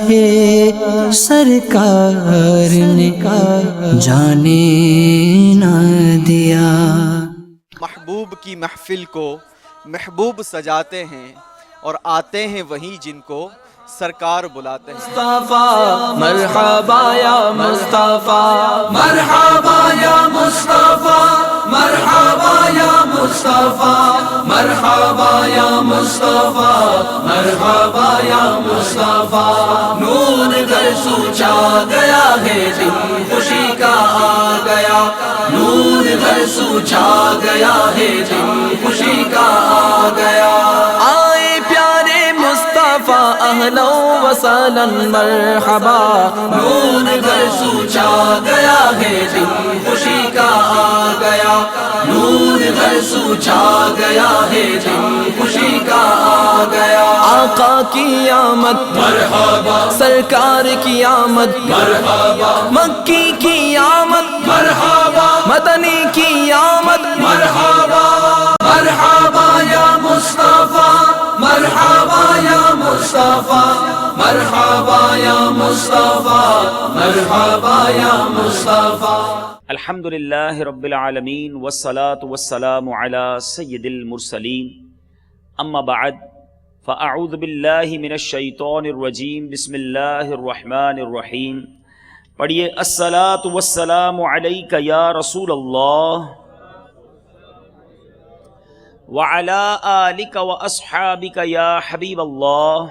چاہے سرکار نے جانے نہ دیا۔ محبوب کی محفل کو محبوب سجاتے ہیں اور آتے ہیں وہیں جن کو سرکار بلاتے ہیں۔ مصطفیٰ مرحبا یا مصطفیٰ، مرحبا یا مصطفیٰ، مرحبا یا مصطفیٰ، مرحبا یا مصطفیٰ، مرحبا یا مصطفیٰ۔ نور گھر سوچا گیا ہے، دن خوشی کا آ گیا، نور گھر سوچا گیا ہے، دن خوشی کا آ گیا۔ آئے پیارے مصطفیٰ اہلا و سہلا مرحبا، نور گھر سوچا گیا ہے، دن خوشی کا آ گیا، نور گھر سوچا گیا ہے، دن خوشی کا آ گیا۔ آقا کی آمد مرحبا، سرکار کی آمد مرحبا، مکی کی آمد مرحبا، مدنی کی آمد مرحبا، مرحبا یا مصطفیٰ، مرحبا یا مصطفیٰ، مرحبا یا مصطفیٰ، مرحبا یا مصطفیٰ۔ الحمدللہ رب العالمین والصلاة والسلام علی سید المرسلین، اما بعد فاعوذ باللہ من الشیطان الرجیم، بسم اللہ الرحمن الرحیم۔ پڑھیے الصلاة والسلام علیک یا رسول اللہ وعلی آلک واصحابک یا حبیب اللہ۔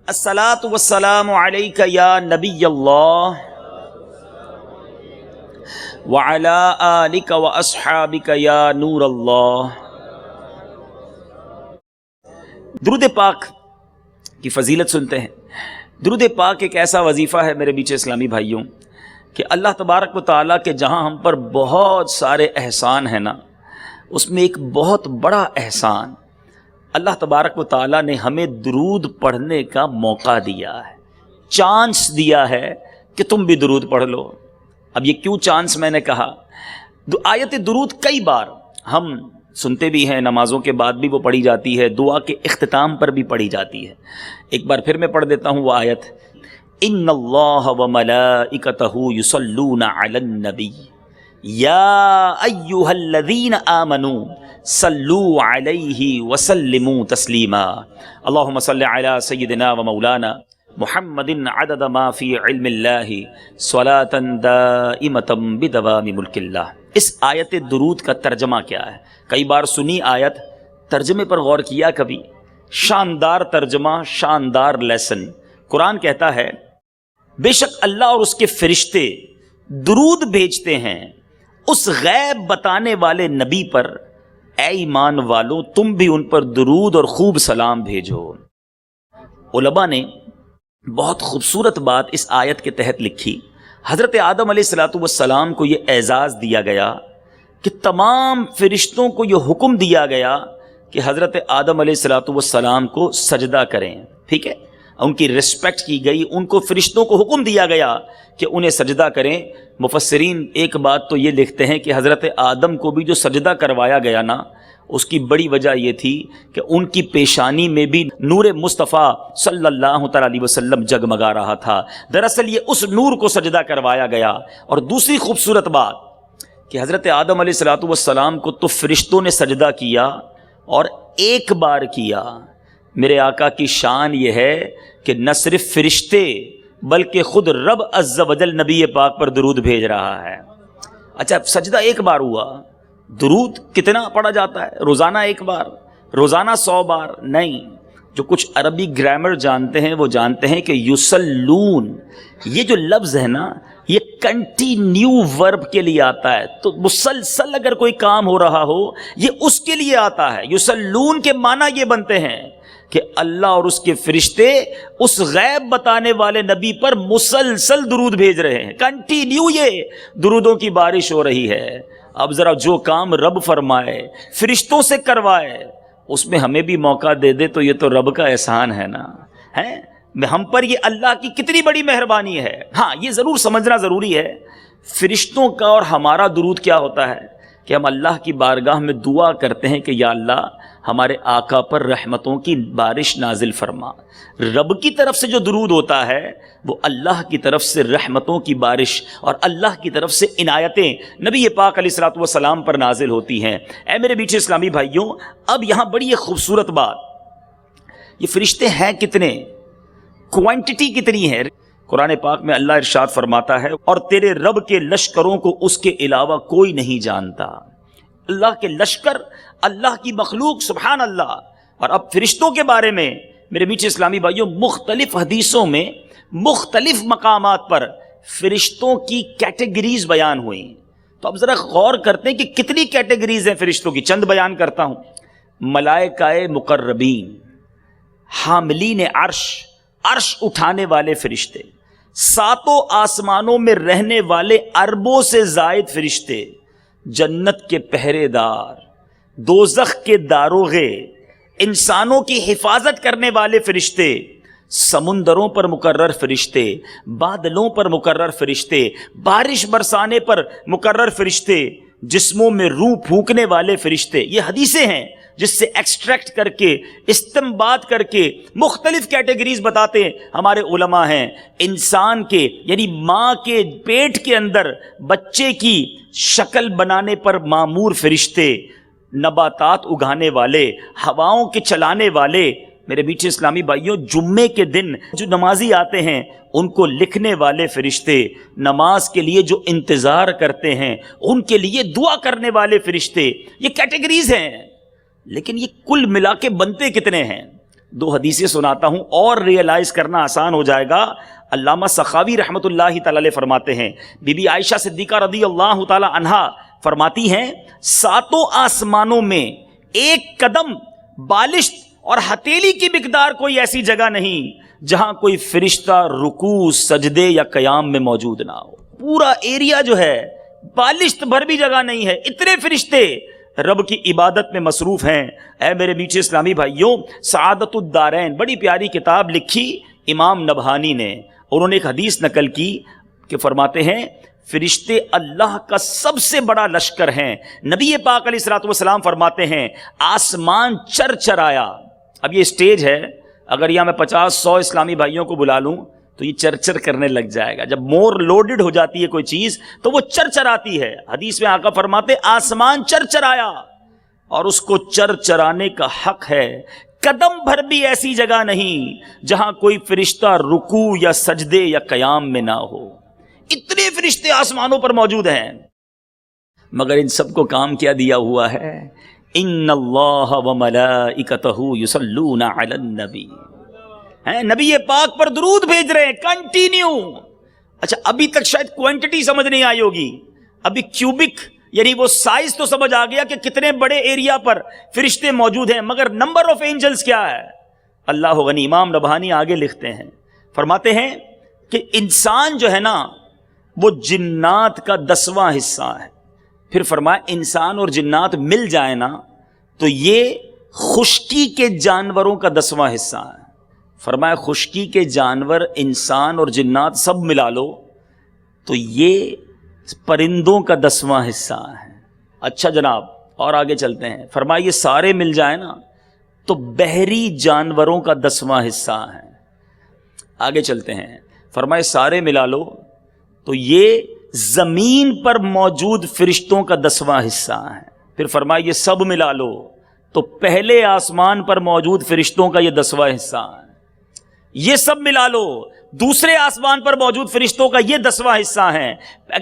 الصلاة والسلام علیک یا نبی اللہ وعلی آلک واصحابک یا نور اللہ۔ درود پاک کی فضیلت سنتے ہیں۔ درود پاک ایک ایسا وظیفہ ہے میرے بیچ اسلامی بھائیوں کہ اللہ تبارک و تعالیٰ کے جہاں ہم پر بہت سارے احسان ہیں نا، اس میں ایک بہت بڑا احسان اللہ تبارک و تعالیٰ نے ہمیں درود پڑھنے کا موقع دیا ہے، چانس دیا ہے کہ تم بھی درود پڑھ لو۔ اب یہ کیوں چانس میں نے کہا، آیت درود کئی بار ہم سنتے بھی ہیں، نمازوں کے بعد بھی وہ پڑھی جاتی ہے، دعا کے اختتام پر بھی پڑھی جاتی ہے۔ ایک بار پھر میں پڑھ دیتا ہوں وہ آیت، ان اللہ وملائکتہ یصلون علی النبی یا ایھا الذین آمنوا صلوا علیہ وسلموا تسلیما، اللہم صل علی سیدنا و مولانا محمد عدد ما فی علم اللہ صلاۃ دائمۃ بدوام ملک اللہ۔ اس آیت درود کا ترجمہ کیا ہے؟ کئی بار سنی آیت، ترجمے پر غور کیا کبھی؟ شاندار ترجمہ، شاندار لیسن۔ قرآن کہتا ہے بے شک اللہ اور اس کے فرشتے درود بھیجتے ہیں اس غیب بتانے والے نبی پر، اے ایمان والو تم بھی ان پر درود اور خوب سلام بھیجو۔ علماء نے بہت خوبصورت بات اس آیت کے تحت لکھی۔ حضرت آدم علیہ السلام کو یہ اعزاز دیا گیا کہ تمام فرشتوں کو یہ حکم دیا گیا کہ حضرت آدم علیہ السلام کو سجدہ کریں، ٹھیک ہے، ان کی رسپیکٹ کی گئی، ان کو فرشتوں کو حکم دیا گیا کہ انہیں سجدہ کریں۔ مفسرین ایک بات تو یہ لکھتے ہیں کہ حضرت آدم کو بھی جو سجدہ کروایا گیا نا، اس کی بڑی وجہ یہ تھی کہ ان کی پیشانی میں بھی نور مصطفیٰ صلی اللہ تعالیٰ علیہ وسلم جگمگا رہا تھا۔ دراصل یہ اس نور کو سجدہ کروایا گیا۔ اور دوسری خوبصورت بات کہ حضرت آدم علیہ السلام کو تو فرشتوں نے سجدہ کیا اور ایک بار کیا۔ میرے آقا کی شان یہ ہے کہ نہ صرف فرشتے بلکہ خود رب عز و جل نبی پاک پر درود بھیج رہا ہے۔ اچھا سجدہ ایک بار ہوا، درود کتنا پڑھا جاتا ہے؟ روزانہ ایک بار، روزانہ 100 بار نہیں۔ جو کچھ عربی گرامر جانتے ہیں وہ جانتے ہیں کہ یصلون، یہ جو لفظ ہے نا یہ کنٹینیو ورب کے لیے آتا ہے، تو مسلسل اگر کوئی کام ہو رہا ہو یہ اس کے لیے آتا ہے۔ یصلون کے معنی یہ بنتے ہیں کہ اللہ اور اس کے فرشتے اس غیب بتانے والے نبی پر مسلسل درود بھیج رہے ہیں، کنٹینیو یہ درودوں کی بارش ہو رہی ہے۔ اب ذرا جو کام رب فرمائے فرشتوں سے کروائے اس میں ہمیں بھی موقع دے دے تو یہ تو رب کا احسان ہے نا، ہے ہم پر یہ اللہ کی کتنی بڑی مہربانی ہے۔ ہاں یہ ضرور سمجھنا ضروری ہے فرشتوں کا اور ہمارا درود کیا ہوتا ہے کہ ہم اللہ کی بارگاہ میں دعا کرتے ہیں کہ یا اللہ ہمارے آقا پر رحمتوں کی بارش نازل فرما. رب کی طرف سے جو درود ہوتا ہے وہ اللہ کی طرف سے رحمتوں کی بارش اور اللہ کی طرف سے عنایتیں نبی پاک علیہ الصلوۃ والسلام پر نازل ہوتی ہیں. اے میرے میٹھے اسلامی بھائیوں، اب یہاں بڑی ایک خوبصورت بات، یہ فرشتے ہیں کتنے، کوانٹٹی کتنی ہے. قرآن پاک میں اللہ ارشاد فرماتا ہے اور تیرے رب کے لشکروں کو اس کے علاوہ کوئی نہیں جانتا. اللہ کے لشکر، اللہ کی مخلوق، سبحان اللہ. اور اب فرشتوں کے بارے میں میرے میٹھے اسلامی بھائیوں مختلف حدیثوں میں مختلف مقامات پر فرشتوں کی کیٹیگریز بیان ہوئی. تو اب ذرا غور کرتے ہیں کہ کتنی کیٹیگریز ہیں فرشتوں کی. چند بیان کرتا ہوں. ملائکہ مقربین، حاملین عرش، عرش اٹھانے والے فرشتے، ساتوں آسمانوں میں رہنے والے اربوں سے زائد فرشتے، جنت کے پہرے دار، دوزخ کے داروغے، انسانوں کی حفاظت کرنے والے فرشتے، سمندروں پر مقرر فرشتے، بادلوں پر مقرر فرشتے، بارش برسانے پر مقرر فرشتے، جسموں میں روح پھونکنے والے فرشتے. یہ حدیثیں ہیں جس سے ایکسٹریکٹ کر کے استنباط کر کے مختلف کیٹیگریز بتاتے ہمارے علماء ہیں. انسان کے یعنی ماں کے پیٹ کے اندر بچے کی شکل بنانے پر مامور فرشتے، نباتات اگانے والے، ہواؤں کے چلانے والے. میرے میٹھے اسلامی بھائیوں، جمعے کے دن جو نمازی آتے ہیں ان کو لکھنے والے فرشتے، نماز کے لیے جو انتظار کرتے ہیں ان کے لیے دعا کرنے والے فرشتے، یہ کیٹیگریز ہیں. لیکن یہ کل ملا کے بنتے کتنے ہیں؟ دو حدیثیں سناتا ہوں اور ریئلائز کرنا آسان ہو جائے گا. علامہ سخاوی رحمۃ اللہ تعالی علیہ فرماتے ہیں، بی بی عائشہ صدیقہ رضی اللہ تعالی عنہا فرماتی ہیں، ساتوں آسمانوں میں ایک قدم بالشت اور ہتھیلی کی مقدار کوئی ایسی جگہ نہیں جہاں کوئی فرشتہ رکوع، سجدے یا قیام میں موجود نہ ہو. پورا ایریا جو ہے بالشت بھر بھی جگہ نہیں ہے، اتنے فرشتے رب کی عبادت میں مصروف ہیں. اے میرے میٹھے اسلامی بھائیوں، سعادت الدارین بڑی پیاری کتاب لکھی امام نبہانی نے. انہوں نے ایک حدیث نقل کی کہ فرماتے ہیں فرشتے اللہ کا سب سے بڑا لشکر ہیں. نبی پاک علیہ الصلوۃ والسلام فرماتے ہیں آسمان چر چرایا. اب یہ اسٹیج ہے، اگر یہاں میں 50-100 اسلامی بھائیوں کو بلا لوں تو یہ چرچر کرنے لگ جائے گا. جب مور لوڈڈ ہو جاتی ہے کوئی چیز تو وہ چرچراتی ہے. حدیث میں آقا فرماتے آسمان چرچرایا، اور اس کو چرچرانے کا حق ہے. قدم بھر بھی ایسی جگہ نہیں جہاں کوئی فرشتہ رکوع یا سجدے یا قیام میں نہ ہو. اتنے فرشتے آسمانوں پر موجود ہیں، مگر ان سب کو کام کیا دیا ہوا ہے؟ ان اللہ وملائکتہ یصلون علی النبی. نبی پاک پر درود بھیج رہے ہیں کنٹینیو. اچھا ابھی تک شاید کوانٹٹی سمجھ نہیں آئی ہوگی، ابھی کیوبک یعنی وہ سائز تو سمجھ آ گیا کہ کتنے بڑے ایریا پر فرشتے موجود ہیں، مگر نمبر آف اینجلز کیا ہے؟ اللہ غنی. امام نبہانی آگے لکھتے ہیں، فرماتے ہیں کہ انسان جو ہے نا وہ جنات کا 10واں حصہ ہے. پھر فرمایا انسان اور جنات مل جائیں نا تو یہ خشکی کے جانوروں کا 10واں حصہ ہے. فرمایا خشکی کے جانور، انسان اور جنات سب ملا لو تو یہ پرندوں کا 10واں حصہ ہے. اچھا جناب اور آگے چلتے ہیں. فرمایا یہ سارے مل جائیں نا تو بحری جانوروں کا 10واں حصہ ہے. آگے چلتے ہیں. فرمایا سارے ملا لو تو یہ زمین پر موجود فرشتوں کا 10واں حصہ ہے. پھر فرمایا یہ سب ملا لو تو پہلے آسمان پر موجود فرشتوں کا یہ 10واں حصہ ہے. یہ سب ملا لو دوسرے آسمان پر موجود فرشتوں کا یہ 10واں حصہ ہے.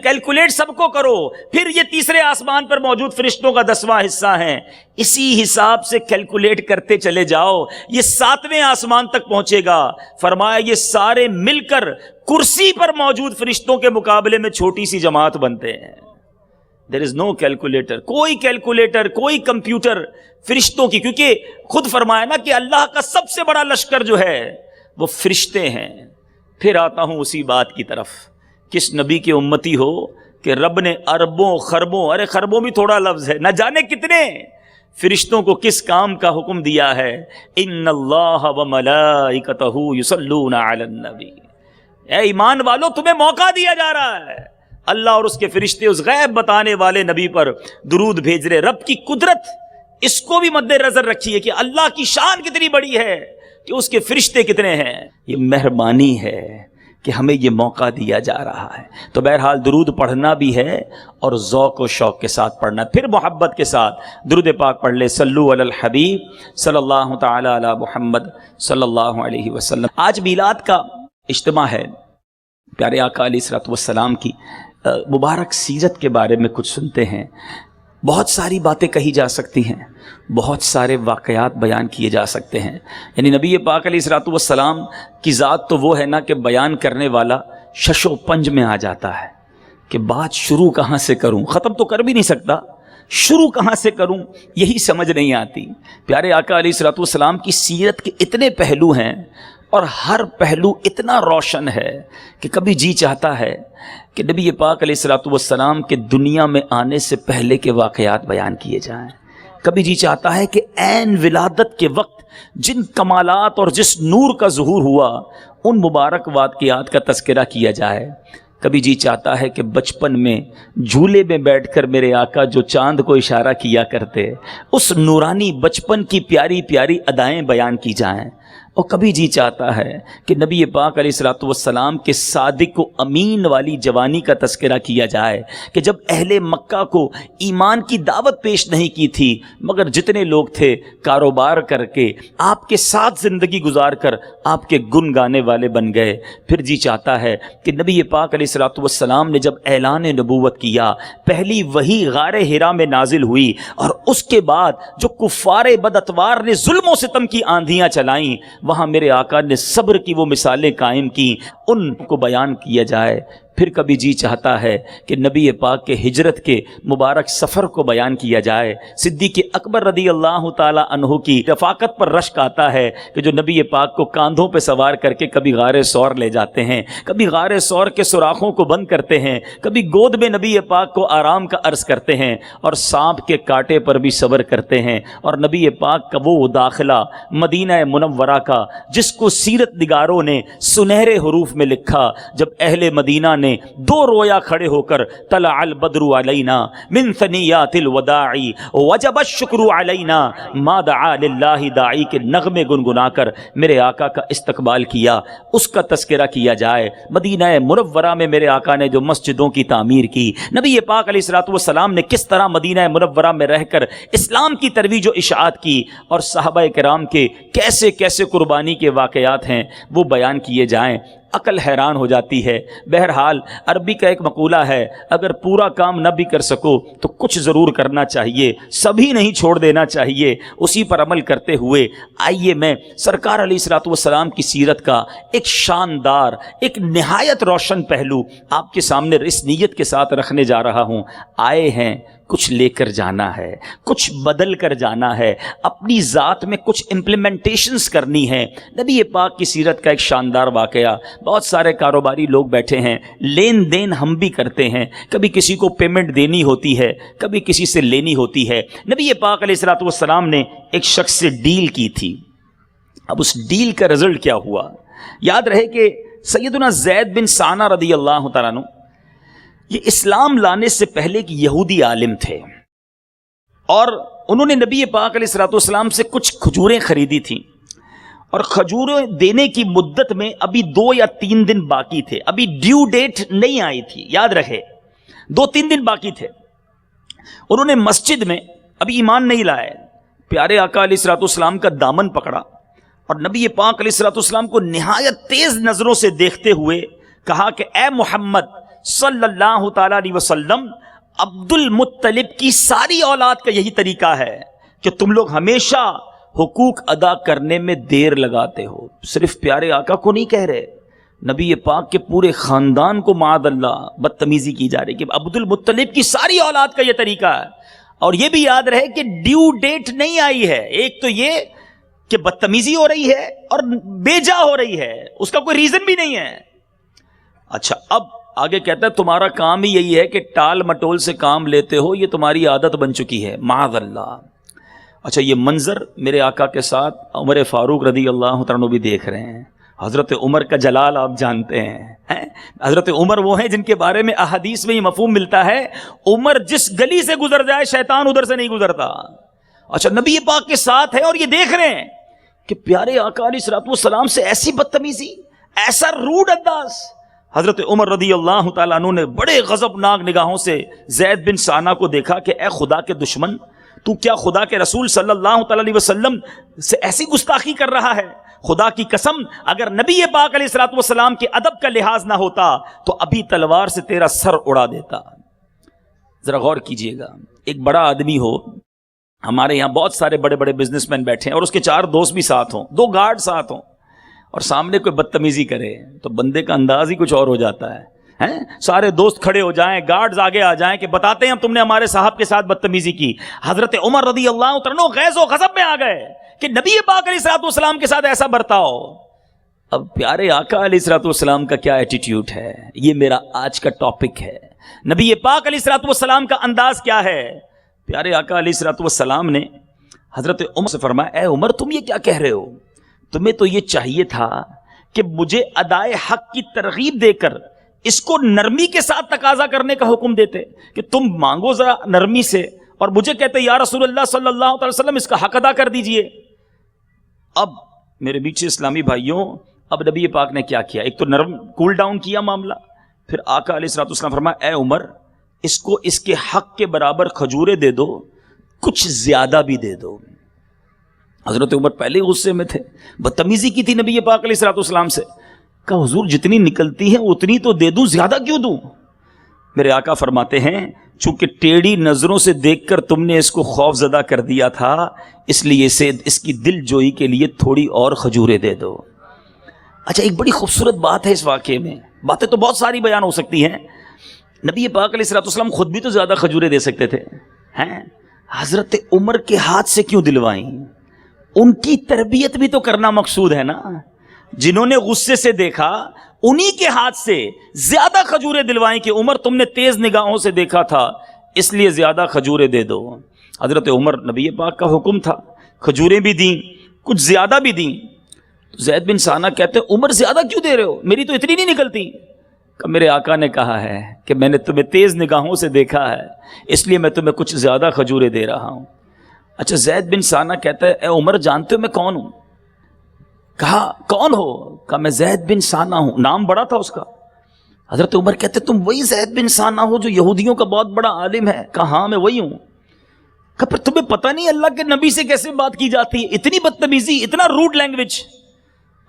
کیلکولیٹ سب کو کرو، پھر یہ تیسرے آسمان پر موجود فرشتوں کا 10واں حصہ ہے. اسی حساب سے کیلکولیٹ کرتے چلے جاؤ، یہ 7ویں آسمان تک پہنچے گا. فرمایا یہ سارے مل کر کرسی پر موجود فرشتوں کے مقابلے میں چھوٹی سی جماعت بنتے ہیں. دیر از نو کیلکولیٹر، کوئی کیلکولیٹر، کوئی کمپیوٹر فرشتوں کی، کیونکہ خود فرمایا نا کہ اللہ کا سب سے بڑا لشکر جو ہے وہ فرشتے ہیں. پھر آتا ہوں اسی بات کی طرف، کس نبی کے امتی ہو کہ رب نے اربوں خربوں، ارے خربوں بھی تھوڑا لفظ ہے، نہ جانے کتنے فرشتوں کو کس کام کا حکم دیا ہے. ان اللہ وملائکتہ یصلون علی النبی. اے ایمان والو تمہیں موقع دیا جا رہا ہے، اللہ اور اس کے فرشتے اس غیب بتانے والے نبی پر درود بھیج رہے. رب کی قدرت اس کو بھی مد نظر رکھیے کہ اللہ کی شان کتنی بڑی ہے کہ اس کے فرشتے کتنے ہیں. یہ مہربانی ہے کہ ہمیں یہ موقع دیا جا رہا ہے. تو بہرحال درود پڑھنا بھی ہے اور ذوق و شوق کے ساتھ پڑھنا. پھر محبت کے ساتھ درود پاک پڑھ لے. صلو علی الحبیب صلی اللہ تعالی علی محمد صلی اللہ علیہ وسلم. آج میلاد کا اجتماع ہے. پیارے آقا علیہ الصلوۃ والسلام کی مبارک سیرت کے بارے میں کچھ سنتے ہیں. بہت ساری باتیں کہی جا سکتی ہیں, بہت سارے واقعات بیان کیے جا سکتے ہیں. یعنی نبی پاک علیہ الصلوۃ والسلام کی ذات تو وہ ہے نا کہ بیان کرنے والا شش و پنج میں آ جاتا ہے کہ بات شروع کہاں سے کروں, ختم تو کر بھی نہیں سکتا, شروع کہاں سے کروں یہی سمجھ نہیں آتی. پیارے آقا علیہ الصلوۃ والسلام کی سیرت کے اتنے پہلو ہیں اور ہر پہلو اتنا روشن ہے کہ کبھی جی چاہتا ہے کہ نبی پاک علیہ الصلوۃ والسلام کے دنیا میں آنے سے پہلے کے واقعات بیان کیے جائیں. کبھی جی چاہتا ہے کہ عین ولادت کے وقت جن کمالات اور جس نور کا ظہور ہوا ان مبارک واقعات کا تذکرہ کیا جائے. کبھی جی چاہتا ہے کہ بچپن میں جھولے میں بیٹھ کر میرے آقا جو چاند کو اشارہ کیا کرتے اس نورانی بچپن کی پیاری پیاری ادائیں بیان کی جائیں. اور کبھی جی چاہتا ہے کہ نبی پاک علیہ الصلوۃ والسلام کے صادق و امین والی جوانی کا تذکرہ کیا جائے کہ جب اہل مکہ کو ایمان کی دعوت پیش نہیں کی تھی مگر جتنے لوگ تھے کاروبار کر کے آپ کے ساتھ زندگی گزار کر آپ کے گن گانے والے بن گئے. پھر جی چاہتا ہے کہ نبی پاک علیہ الصلوۃ والسلام نے جب اعلان نبوت کیا پہلی وحی غار حرا میں نازل ہوئی اور اس کے بعد جو کفار بداتوار نے ظلم و ستم کی آندھیاں چلائیں وہاں میرے آقا نے صبر کی وہ مثالیں قائم کی, ان کو بیان کیا جائے. پھر کبھی جی چاہتا ہے کہ نبی پاک کے ہجرت کے مبارک سفر کو بیان کیا جائے. صدیق اکبر رضی اللہ تعالی عنہ کی رفاقت پر رشک آتا ہے کہ جو نبی پاک کو کاندھوں پہ سوار کر کے کبھی غار ثور لے جاتے ہیں, کبھی غار ثور کے سوراخوں کو بند کرتے ہیں, کبھی گود میں نبی پاک کو آرام کا عرض کرتے ہیں اور سانپ کے کاٹے پر بھی صبر کرتے ہیں. اور نبی پاک کا وہ داخلہ مدینہ منورہ کا جس کو سیرت نگاروں نے سنہرے حروف میں لکھا, جب اہل مدینہ نے دو رویا کھڑے ہو کر طلع البدر علینا من ثنیات الوداع وجب الشکر علینا ما دعا للہ داعی کے نغمے گنگنا کر میرے آقا کا استقبال کیا, اس کا تذکرہ کیا جائے. مدینہ منورہ میں میرے آقا نے جو مسجدوں کی تعمیر کی, نبی پاک علیہ الصلوۃ والسلام نے کس طرح مدینہ منورہ میں رہ کر اسلام کی ترویج و اشاعت کی, اور صحابہ کرام کے کیسے کیسے قربانی کے واقعات ہیں وہ بیان کیے جائیں. عقل حیران ہو جاتی ہے. بہرحال عربی کا ایک مقولہ ہے, اگر پورا کام نہ بھی کر سکو تو کچھ ضرور کرنا چاہیے, سبھی نہیں چھوڑ دینا چاہیے. اسی پر عمل کرتے ہوئے آئیے میں سرکار علیہ الصلوۃ والسلام کی سیرت کا ایک شاندار, ایک نہایت روشن پہلو آپ کے سامنے اس نیت کے ساتھ رکھنے جا رہا ہوں. آئے ہیں کچھ لے کر جانا ہے, کچھ بدل کر جانا ہے, اپنی ذات میں کچھ امپلیمنٹیشنز کرنی ہے. نبی پاک کی سیرت کا ایک شاندار واقعہ. بہت سارے کاروباری لوگ بیٹھے ہیں, لین دین ہم بھی کرتے ہیں, کبھی کسی کو پیمنٹ دینی ہوتی ہے, کبھی کسی سے لینی ہوتی ہے. نبی پاک علیہ الصلوۃ والسلام نے ایک شخص سے ڈیل کی تھی. اب اس ڈیل کا رزلٹ کیا ہوا؟ یاد رہے کہ سیدنا زید بن ثانہ رضی اللہ تعالیٰ عنہ یہ اسلام لانے سے پہلے ایک یہودی عالم تھے, اور انہوں نے نبی پاک علیہ الصلوۃ والسلام سے کچھ کھجوریں خریدی تھیں, اور کھجوریں دینے کی مدت میں ابھی 2 یا 3 دن باقی تھے, ابھی ڈیو ڈیٹ نہیں آئی تھی. یاد رکھے 2-3 دن باقی تھے. انہوں نے مسجد میں ابھی ایمان نہیں لائے, پیارے آقا علیہ الصلوۃ والسلام کا دامن پکڑا اور نبی پاک علیہ الصلوۃ والسلام کو نہایت تیز نظروں سے دیکھتے ہوئے کہا کہ اے محمد صلی اللہ تعالی علیہ وسلم, عبد المطلب کی ساری اولاد کا یہی طریقہ ہے کہ تم لوگ ہمیشہ حقوق ادا کرنے میں دیر لگاتے ہو. صرف پیارے آقا کو نہیں کہہ رہے, نبی پاک کے پورے خاندان کو معاذ اللہ بدتمیزی کی جا رہی کہ عبد المطلب کی ساری اولاد کا یہ طریقہ ہے. اور یہ بھی یاد رہے کہ ڈیو ڈیٹ نہیں آئی ہے. ایک تو یہ کہ بدتمیزی ہو رہی ہے اور بیجا ہو رہی ہے, اس کا کوئی ریزن بھی نہیں ہے. اچھا, اب آگے کہتا ہے تمہارا کام ہی یہی ہے کہ ٹال مٹول سے کام لیتے ہو, یہ تمہاری عادت بن چکی ہے معاذ اللہ. اچھا, یہ منظر میرے آقا کے ساتھ عمر فاروق رضی اللہ تعالیٰ عنہ بھی دیکھ رہے ہیں. حضرت عمر کا جلال آپ جانتے ہیں, حضرت عمر وہ ہیں جن کے بارے میں احادیث میں یہ مفہوم ملتا ہے، عمر جس گلی سے گزر جائے شیطان ادھر سے نہیں گزرتا۔ اچھا، نبی پاک کے ساتھ ہے اور یہ دیکھ رہے ہیں کہ پیارے آقا علیہ الصلوۃ والسلام سے ایسی بدتمیزی، ایسا روڈ انداز۔ حضرت عمر رضی اللہ تعالیٰ عنہ نے بڑے غضبناک نگاہوں سے زید بن ثانہ کو دیکھا کہ اے خدا کے دشمن، تو کیا خدا کے رسول صلی اللہ تعالیٰ علیہ وسلم سے ایسی گستاخی کر رہا ہے؟ خدا کی قسم، اگر نبی پاک علیہ الصلوۃ والسلام کے ادب کا لحاظ نہ ہوتا تو ابھی تلوار سے تیرا سر اڑا دیتا۔ ذرا غور کیجئے گا، ایک بڑا آدمی ہو، ہمارے یہاں بہت سارے بڑے بڑے بزنس مین بیٹھے ہیں اور اس کے 4 دوست بھی ساتھ ہوں، 2 گارڈ ساتھ ہوں، اور سامنے کوئی بدتمیزی کرے تو بندے کا انداز ہی کچھ اور ہو جاتا ہے۔ سارے دوست کھڑے ہو جائیں، گارڈز آگے آ جائیں کہ بتاتے ہیں ہم تم نے ہمارے صاحب کے ساتھ بدتمیزی کی۔ حضرت عمر رضی اللہ عنہ غیظ و غضب میں آ گئے کہ نبی پاک علیہ الصلوۃ والسلام کے ساتھ ایسا برتاؤ۔ اب پیارے آقا علیہ الصلوۃ والسلام کا کیا ایٹیٹیوڈ ہے، یہ میرا آج کا ٹاپک ہے۔ نبی پاک علیہ الصلوۃ والسلام کا انداز کیا ہے؟ پیارے آقا علیہ الصلوۃ والسلام نے حضرت عمر سے فرمایا، اے عمر تم یہ کیا کہہ رہے ہو؟ تمہیں تو یہ چاہیے تھا کہ مجھے ادائے حق کی ترغیب دے کر اس کو نرمی کے ساتھ تقاضا کرنے کا حکم دیتے کہ تم مانگو ذرا نرمی سے، اور مجھے کہتے یا رسول اللہ صلی اللہ علیہ وسلم اس کا حق ادا کر دیجئے۔ اب میرے بیچ اسلامی بھائیوں، اب نبی پاک نے کیا کیا؟ ایک تو نرم کول ڈاؤن کیا معاملہ، پھر آقا علیہ الصلوۃ والسلام فرمایا، اے عمر اس کو اس کے حق کے برابر کھجورے دے دو، کچھ زیادہ بھی دے دو۔ حضرت عمر پہلے غصے میں تھے، بدتمیزی کی تھی نبی پاک علیہ الصلوۃ والسلام سے، کہا حضور جتنی نکلتی ہیں اتنی تو دے دوں، زیادہ کیوں دوں؟ میرے آقا فرماتے ہیں چونکہ ٹیڑھی نظروں سے دیکھ کر تم نے اس کو خوف زدہ کر دیا تھا، اس لیے اسے اس کی دل جوئی کے لیے تھوڑی اور کھجورے دے دو۔ اچھا، ایک بڑی خوبصورت بات ہے اس واقعے میں، باتیں تو بہت ساری بیان ہو سکتی ہیں۔ نبی پاک علیہ الصلوۃ والسلام خود بھی تو زیادہ کھجورے دے سکتے تھے، ہیں؟ حضرت عمر کے ہاتھ سے کیوں دلوائیں؟ ان کی تربیت بھی تو کرنا مقصود ہے نا۔ جنہوں نے غصے سے دیکھا انہی کے ہاتھ سے زیادہ کھجورے دلوائیں کہ عمر تم نے تیز نگاہوں سے دیکھا تھا اس لیے زیادہ کھجورے دے دو۔ حضرت عمر نبی پاک کا حکم تھا، کھجوریں بھی دیں، کچھ زیادہ بھی دیں۔ زید بن ثانہ کہتے ہیں عمر زیادہ کیوں دے رہے ہو، میری تو اتنی نہیں نکلتی۔ کہ میرے آقا نے کہا ہے کہ میں نے تمہیں تیز نگاہوں سے دیکھا ہے اس لیے میں تمہیں کچھ زیادہ کھجورے دے رہا ہوں۔ اچھا، زید بن ثانہ کہتا ہے اے عمر جانتے ہو میں کون ہوں؟ کہا کون ہو؟ کہا میں زید بن ثانہ ہوں، نام بڑا تھا اس کا۔ حضرت عمر کہتے تم وہی زید بن ثانہ ہو جو یہودیوں کا بہت بڑا عالم ہے؟ کہا ہاں میں وہی ہوں۔ کہا پھر تمہیں پتہ نہیں اللہ کے نبی سے کیسے بات کی جاتی ہے، اتنی بدتمیزی، اتنا روڈ لینگویج۔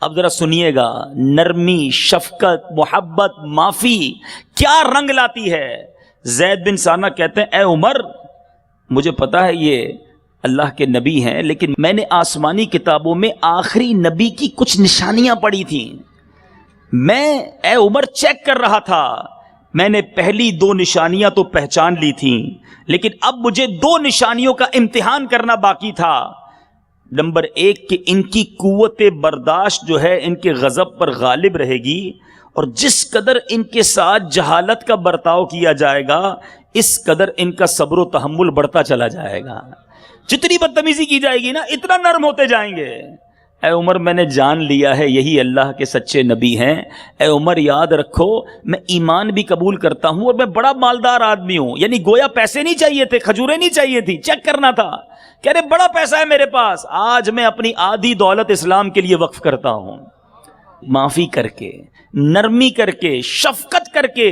اب ذرا سنیے گا، نرمی، شفقت، محبت، معافی کیا رنگ لاتی ہے۔ زید بن ثانہ کہتے ہیں اے عمر مجھے پتا ہے یہ اللہ کے نبی ہیں، لیکن میں نے آسمانی کتابوں میں آخری نبی کی کچھ نشانیاں پڑھی تھیں، میں اے عمر چیک کر رہا تھا، میں نے پہلی 2 نشانیاں تو پہچان لی تھیں، لیکن اب مجھے 2 نشانیوں کا امتحان کرنا باقی تھا۔ نمبر 1 کہ ان کی قوت برداشت جو ہے ان کے غضب پر غالب رہے گی، اور جس قدر ان کے ساتھ جہالت کا برتاؤ کیا جائے گا اس قدر ان کا صبر و تحمل بڑھتا چلا جائے گا۔ جتنی بدتمیزی کی جائے گی نا اتنا نرم ہوتے جائیں گے۔ اے عمر میں نے جان لیا ہے یہی اللہ کے سچے نبی ہیں۔ اے عمر یاد رکھو میں ایمان بھی قبول کرتا ہوں اور میں بڑا مالدار آدمی ہوں، یعنی گویا پیسے نہیں چاہیے تھے، کھجوریں نہیں چاہیے تھی، چیک کرنا تھا، کہہ رہے بڑا پیسہ ہے میرے پاس، آج میں اپنی آدھی دولت اسلام کے لیے وقف کرتا ہوں۔ معافی کر کے، نرمی کر کے، شفقت کر کے۔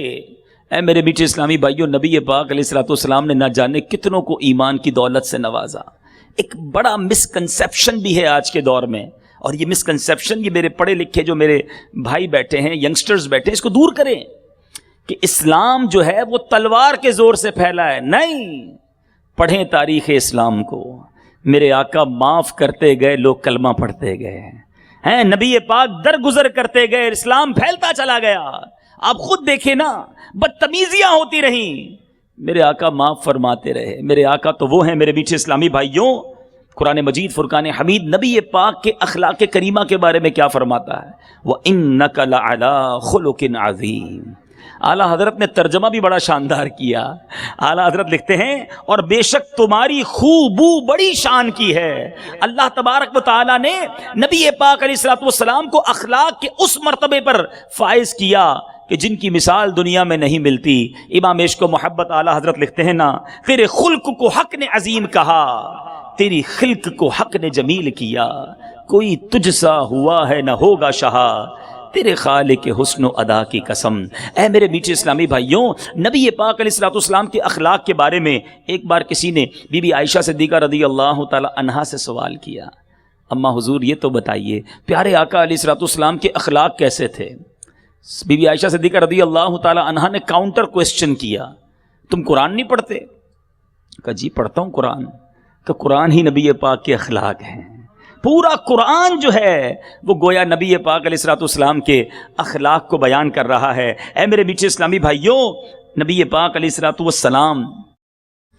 اے میرے بیٹے اسلامی بھائیوں، نبی پاک علیہ الصلوۃ والسلام نے نہ جانے کتنوں کو ایمان کی دولت سے نوازا۔ ایک بڑا مسکنسیپشن بھی ہے آج کے دور میں، اور یہ مسکنسیپشن یہ میرے پڑھے لکھے جو میرے بھائی بیٹھے ہیں، ینگسٹرز بیٹھے ہیں، اس کو دور کریں کہ اسلام جو ہے وہ تلوار کے زور سے پھیلا ہے، نہیں۔ پڑھیں تاریخ اسلام کو، میرے آقا معاف کرتے گئے، لوگ کلمہ پڑھتے گئے ہیں، نبی پاک درگزر کرتے گئے، اسلام پھیلتا چلا گیا۔ آپ خود دیکھیں نا، بدتمیزیاں ہوتی رہیں، میرے آقا معاف فرماتے رہے۔ میرے آقا تو وہ ہیں میرے بیچ اسلامی بھائیوں، قرآن مجید فرقان حمید نبی پاک کے اخلاق کریمہ کے بارے میں کیا فرماتا ہے؟ وَإِنَّكَ لَعَلَىٰ خُلُقٍ عَظِيمٍ۔ اعلیٰ حضرت نے ترجمہ بھی بڑا شاندار کیا۔ اعلیٰ حضرت لکھتے ہیں اور بے شک تمہاری خوبو بڑی شان کی ہے۔ اللہ تبارک و تعالیٰ نے نبی پاک علیہ الصلوۃ والسلام کو اخلاق کے اس مرتبے پر فائز کیا کہ جن کی مثال دنیا میں نہیں ملتی. امام عشق و محبت اعلیٰ حضرت لکھتے ہیں نا، تیرے خلق کو حق نے عظیم کہا، تیری خلق کو حق نے جمیل کیا، کوئی تجھ سا ہوا ہے نہ ہوگا شہا، تیرے خالق حسن و ادا کی قسم. اے میرے میٹھے اسلامی بھائیوں، نبی پاک علیہ الصلوۃ والسلام کے اخلاق کے بارے میں ایک بار کسی نے بی بی عائشہ صدیقہ رضی اللہ تعالی عنہا سے سوال کیا، اما حضور یہ تو بتائیے پیارے آقا علیہ الصلوۃ والسلام کے اخلاق کیسے تھے؟ بی بی عائشہ صدیقہ رضی اللہ تعالی عنہا نے کاؤنٹر کوسچن کیا، تم قرآن نہیں پڑھتے؟ کہا جی پڑھتا ہوں قرآن. کہ قرآن ہی نبی پاک کے اخلاق ہیں. پورا قرآن جو ہے وہ گویا نبی پاک علیہ الصلوۃ والسلام کے اخلاق کو بیان کر رہا ہے. اے میرے میٹھے اسلامی بھائیوں، نبی پاک علیہ الصلوۃ والسلام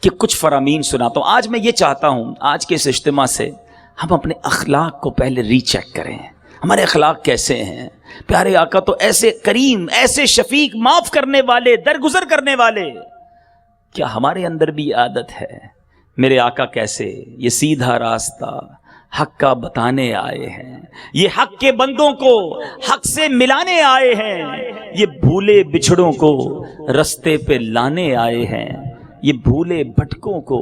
کے کچھ فرامین سناتا ہوں. آج میں یہ چاہتا ہوں آج کے اس اجتماع سے ہم اپنے اخلاق کو پہلے ری چیک کریں. ہمارے اخلاق کیسے ہیں؟ پیارے آقا تو ایسے کریم، ایسے شفیق، معاف کرنے والے، درگزر کرنے والے. کیا ہمارے اندر بھی عادت ہے؟ میرے آقا کیسے یہ سیدھا راستہ حق کا بتانے آئے ہیں، یہ حق کے بندوں کو حق سے ملانے آئے ہیں، یہ بھولے بچھڑوں کو رستے پہ لانے آئے ہیں، یہ بھولے بھٹکوں کو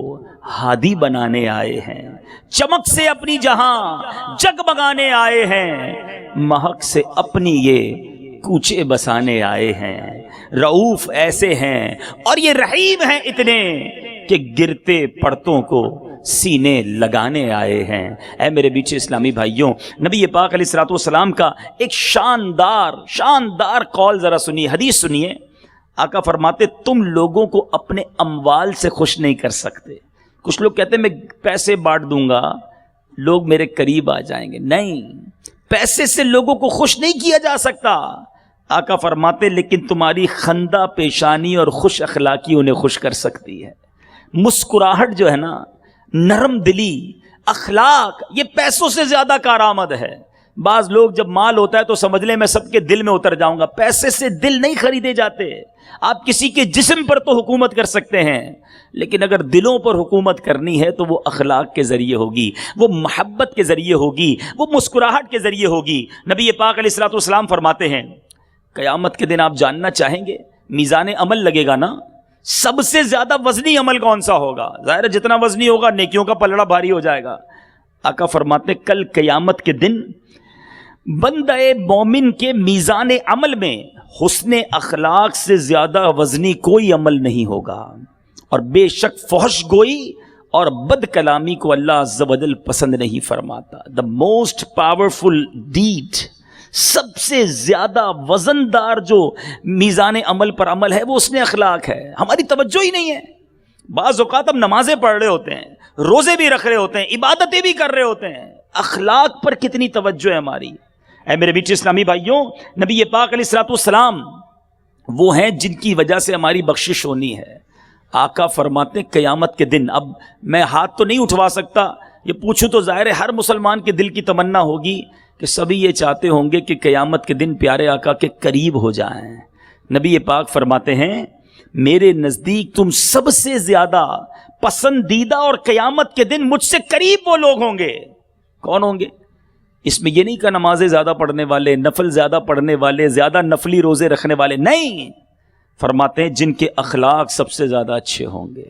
ہادی بنانے آئے ہیں، چمک سے اپنی جہاں جگمگانے آئے ہیں، مہک سے اپنی یہ کوچے بسانے آئے ہیں. رؤوف ایسے ہیں اور یہ رحیم ہیں اتنے کہ گرتے پڑتوں کو سینے لگانے آئے ہیں. اے میرے بیچے اسلامی بھائیوں، نبی پاک علیہ الصلوۃ والسلام کا ایک شاندار قول ذرا سنیے، حدیث سنیے. آقا فرماتے تم لوگوں کو اپنے اموال سے خوش نہیں کر سکتے. کچھ لوگ کہتے ہیں میں پیسے بانٹ دوں گا لوگ میرے قریب آ جائیں گے. نہیں، پیسے سے لوگوں کو خوش نہیں کیا جا سکتا. آقا فرماتے لیکن تمہاری خندہ پیشانی اور خوش اخلاقی انہیں خوش کر سکتی ہے. مسکراہٹ جو ہے نا، نرم دلی، اخلاق، یہ پیسوں سے زیادہ کارآمد ہے. بعض لوگ جب مال ہوتا ہے تو سمجھ لیں میں سب کے دل میں اتر جاؤں گا. پیسے سے دل نہیں خریدے جاتے. آپ کسی کے جسم پر تو حکومت کر سکتے ہیں، لیکن اگر دلوں پر حکومت کرنی ہے تو وہ اخلاق کے ذریعے ہوگی، وہ محبت کے ذریعے ہوگی، وہ مسکراہٹ کے ذریعے ہوگی. نبی پاک علیہ الصلوۃ والسلام فرماتے ہیں قیامت کے دن آپ جاننا چاہیں گے میزان عمل لگے گا نا، سب سے زیادہ وزنی عمل کون سا ہوگا؟ ظاہر ہے جتنا وزنی ہوگا نیکیوں کا پلڑا بھاری ہو جائے گا. آقا فرماتے کل قیامت کے دن بندہ مومن کے میزان عمل میں حسن اخلاق سے زیادہ وزنی کوئی عمل نہیں ہوگا. اور بے شک فحش گوئی اور بد کلامی کو اللہ عز و جل پسند نہیں فرماتا. دا موسٹ پاورفل ڈیڈ، سب سے زیادہ وزندار جو میزان عمل پر عمل ہے وہ حسن اخلاق ہے. ہماری توجہ ہی نہیں ہے. بعض اوقات ہم نمازیں پڑھ رہے ہوتے ہیں، روزے بھی رکھ رہے ہوتے ہیں، عبادتیں بھی کر رہے ہوتے ہیں، اخلاق پر کتنی توجہ ہے ہماری؟ اے میرے بیٹے اسلامی بھائیوں، نبی پاک علیہ الصلوۃ والسلام وہ ہیں جن کی وجہ سے ہماری بخشش ہونی ہے. آقا فرماتے قیامت کے دن، اب میں ہاتھ تو نہیں اٹھوا سکتا، یہ پوچھوں تو ظاہر ہے ہر مسلمان کے دل کی تمنا ہوگی کہ سبھی یہ چاہتے ہوں گے کہ قیامت کے دن پیارے آقا کے قریب ہو جائیں. نبی پاک فرماتے ہیں میرے نزدیک تم سب سے زیادہ پسندیدہ اور قیامت کے دن مجھ سے قریب وہ لوگ ہوں گے. کون ہوں گے؟ اس میں یہ نہیں کہ نمازیں زیادہ پڑھنے والے، نفل زیادہ پڑھنے والے، زیادہ نفلی روزے رکھنے والے، نہیں. فرماتے ہیں جن کے اخلاق سب سے زیادہ اچھے ہوں گے،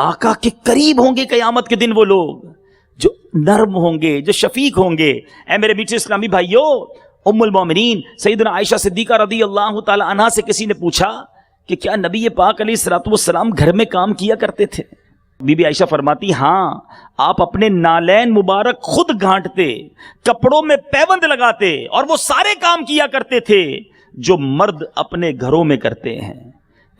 آقا کے قریب ہوں گے قیامت کے دن وہ لوگ جو نرم ہوں گے، جو شفیق ہوں گے. اے میرے میٹھے اسلامی بھائیوں، ام المومنین سیدنا عائشہ صدیقہ رضی اللہ تعالی عنہا سے کسی نے پوچھا کہ کیا نبی پاک علیہ الصلوۃ والسلام گھر میں کام کیا کرتے تھے؟ بی بی عائشہ فرماتی ہاں، آپ اپنے نالین مبارک خود گھانٹتے، کپڑوں میں پیوند لگاتے اور وہ سارے کام کیا کرتے تھے جو مرد اپنے گھروں میں کرتے ہیں.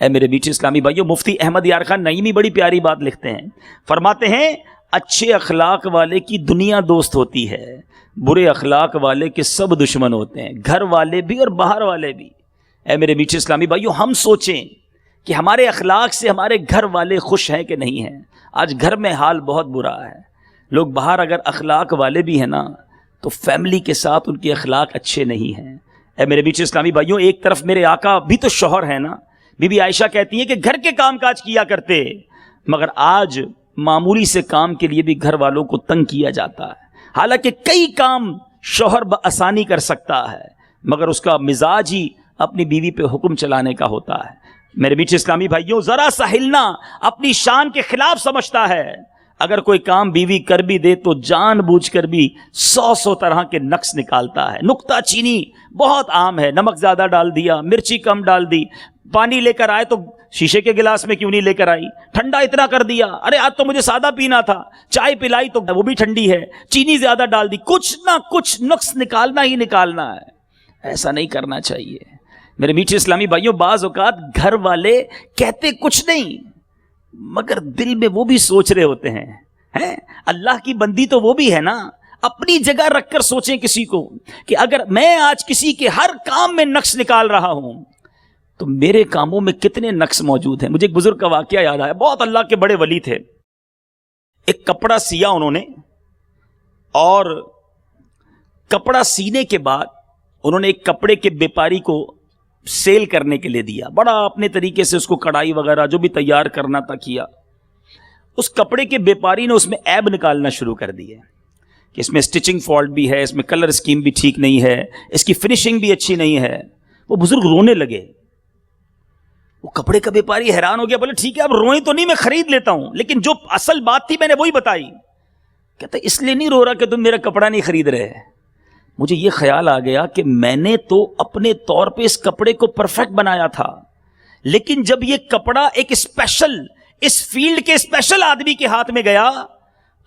اے میرے بیچ اسلامی بھائیوں، مفتی احمد یار خان نعیمی بڑی پیاری بات لکھتے ہیں. فرماتے ہیں اچھے اخلاق والے کی دنیا دوست ہوتی ہے، برے اخلاق والے کے سب دشمن ہوتے ہیں، گھر والے بھی اور باہر والے بھی. اے میرے بیچ اسلامی بھائیوں، ہم سوچیں کہ ہمارے اخلاق سے ہمارے گھر والے خوش ہیں کہ نہیں ہیں. آج گھر میں حال بہت برا ہے. لوگ باہر اگر اخلاق والے بھی ہیں نا تو فیملی کے ساتھ ان کے اخلاق اچھے نہیں ہیں. اے میرے بیچ اسلامی بھائیوں، ایک طرف میرے آقا بھی تو شوہر ہیں نا. بی بی عائشہ کہتی ہیں کہ گھر کے کام کاج کیا کرتے، مگر آج معمولی سے کام کے لیے بھی گھر والوں کو تنگ کیا جاتا ہے. حالانکہ کئی کام شوہر بآسانی کر سکتا ہے، مگر اس کا مزاج ہی اپنی بیوی پہ حکم چلانے کا ہوتا ہے. میرے بیچ اسلامی بھائیوں، ذرا سا ہلنا اپنی شان کے خلاف سمجھتا ہے. اگر کوئی کام بیوی کر بھی دے تو جان بوجھ کر بھی 100 طرح کے نقص نکالتا ہے. نکتہ چینی بہت عام ہے. نمک زیادہ ڈال دیا، مرچی کم ڈال دی، پانی لے کر آئے تو شیشے کے گلاس میں کیوں نہیں لے کر آئی، ٹھنڈا اتنا کر دیا، ارے آج تو مجھے سادہ پینا تھا، چائے پلائی تو وہ بھی ٹھنڈی ہے، چینی زیادہ ڈال دی. کچھ نہ کچھ نقص نکالنا ہی نکالنا ہے. ایسا نہیں کرنا چاہیے. میرے میٹھے اسلامی بھائیوں، بعض اوقات گھر والے کہتے کچھ نہیں مگر دل میں وہ بھی سوچ رہے ہوتے ہیں. اللہ کی بندی تو وہ بھی ہے نا. اپنی جگہ رکھ کر سوچیں کسی کو کہ اگر میں آج کسی کے ہر کام میں نقص نکال رہا ہوں تو میرے کاموں میں کتنے نقص موجود ہیں. مجھے ایک بزرگ کا واقعہ یاد آیا. بہت اللہ کے بڑے ولی تھے. ایک کپڑا سیا انہوں نے، اور کپڑا سینے کے بعد انہوں نے ایک کپڑے کے بیپاری کو سیل کرنے کے لیے دیا. بڑا اپنے طریقے سے اس کو کڑھائی وغیرہ جو بھی تیار کرنا تھا کیا. اس کپڑے کے بیپاری نے اس میں عیب نکالنا شروع کر دیے کہ اس میں سٹچنگ فالٹ بھی ہے، اس میں کلر اسکیم بھی ٹھیک نہیں ہے، اس کی فنیشنگ بھی اچھی نہیں ہے. وہ بزرگ رونے لگے. وہ کپڑے کا بیپاری حیران ہو گیا، بولے ٹھیک ہے اب روئیں تو نہیں، میں خرید لیتا ہوں، لیکن جو اصل بات تھی میں نے وہی بتائی. کہتا اس لیے نہیں رو رہا کہ تم میرا کپڑا نہیں خرید رہے. مجھے یہ خیال آ گیا کہ میں نے تو اپنے طور پہ اس کپڑے کو پرفیکٹ بنایا تھا، لیکن جب یہ کپڑا ایک اسپیشل، اس فیلڈ کے اسپیشل آدمی کے ہاتھ میں گیا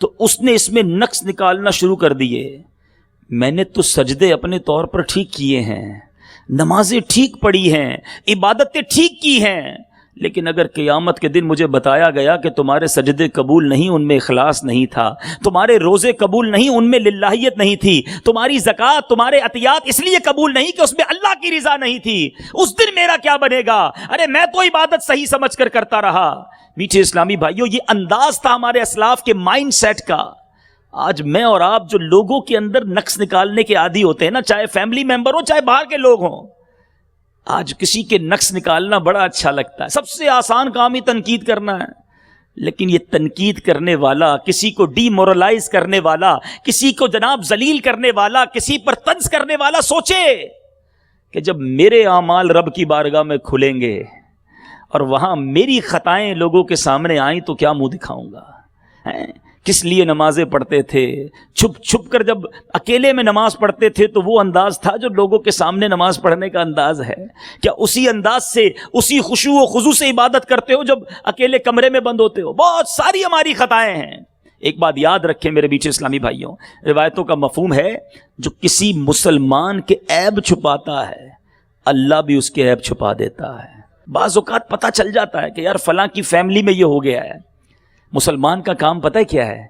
تو اس نے اس میں نقص نکالنا شروع کر دیے. میں نے تو سجدے اپنے طور پر ٹھیک کیے ہیں، نمازیں ٹھیک پڑھی ہیں، عبادتیں ٹھیک کی ہیں، لیکن اگر قیامت کے دن مجھے بتایا گیا کہ تمہارے سجدے قبول نہیں، ان میں اخلاص نہیں تھا، تمہارے روزے قبول نہیں، ان میں للہیت نہیں تھی، تمہاری زکوٰۃ، تمہارے عطیات اس لیے قبول نہیں کہ اس میں اللہ کی رضا نہیں تھی، اس دن میرا کیا بنے گا؟ ارے میں تو عبادت صحیح سمجھ کر کرتا رہا. میٹھے اسلامی بھائیوں، یہ انداز تھا ہمارے اسلاف کے مائنڈ سیٹ کا. آج میں اور آپ جو لوگوں کے اندر نقص نکالنے کے عادی ہوتے ہیں نا، چاہے فیملی ممبر ہو چاہے باہر کے لوگ ہوں، آج کسی کے نقص نکالنا بڑا اچھا لگتا ہے. سب سے آسان کام ہی تنقید کرنا ہے، لیکن یہ تنقید کرنے والا، کسی کو ڈی مورلائز کرنے والا، کسی کو جناب ذلیل کرنے والا، کسی پر طنز کرنے والا سوچے کہ جب میرے اعمال رب کی بارگاہ میں کھلیں گے اور وہاں میری خطائیں لوگوں کے سامنے آئیں تو کیا منہ دکھاؤں گا. کس لیے نمازیں پڑھتے تھے؟ چھپ چھپ کر جب اکیلے میں نماز پڑھتے تھے تو وہ انداز تھا جو لوگوں کے سامنے نماز پڑھنے کا انداز ہے. کیا اسی انداز سے، اسی خشوع و خضوع سے عبادت کرتے ہو جب اکیلے کمرے میں بند ہوتے ہو؟ بہت ساری ہماری خطائیں ہیں. ایک بات یاد رکھیں میرے بیچ اسلامی بھائیوں، روایتوں کا مفہوم ہے جو کسی مسلمان کے عیب چھپاتا ہے اللہ بھی اس کے عیب چھپا دیتا ہے. بعض اوقات پتہ چل جاتا ہے کہ یار فلاں کی فیملی میں یہ ہو گیا ہے. مسلمان کا کام پتہ ہے کیا ہے؟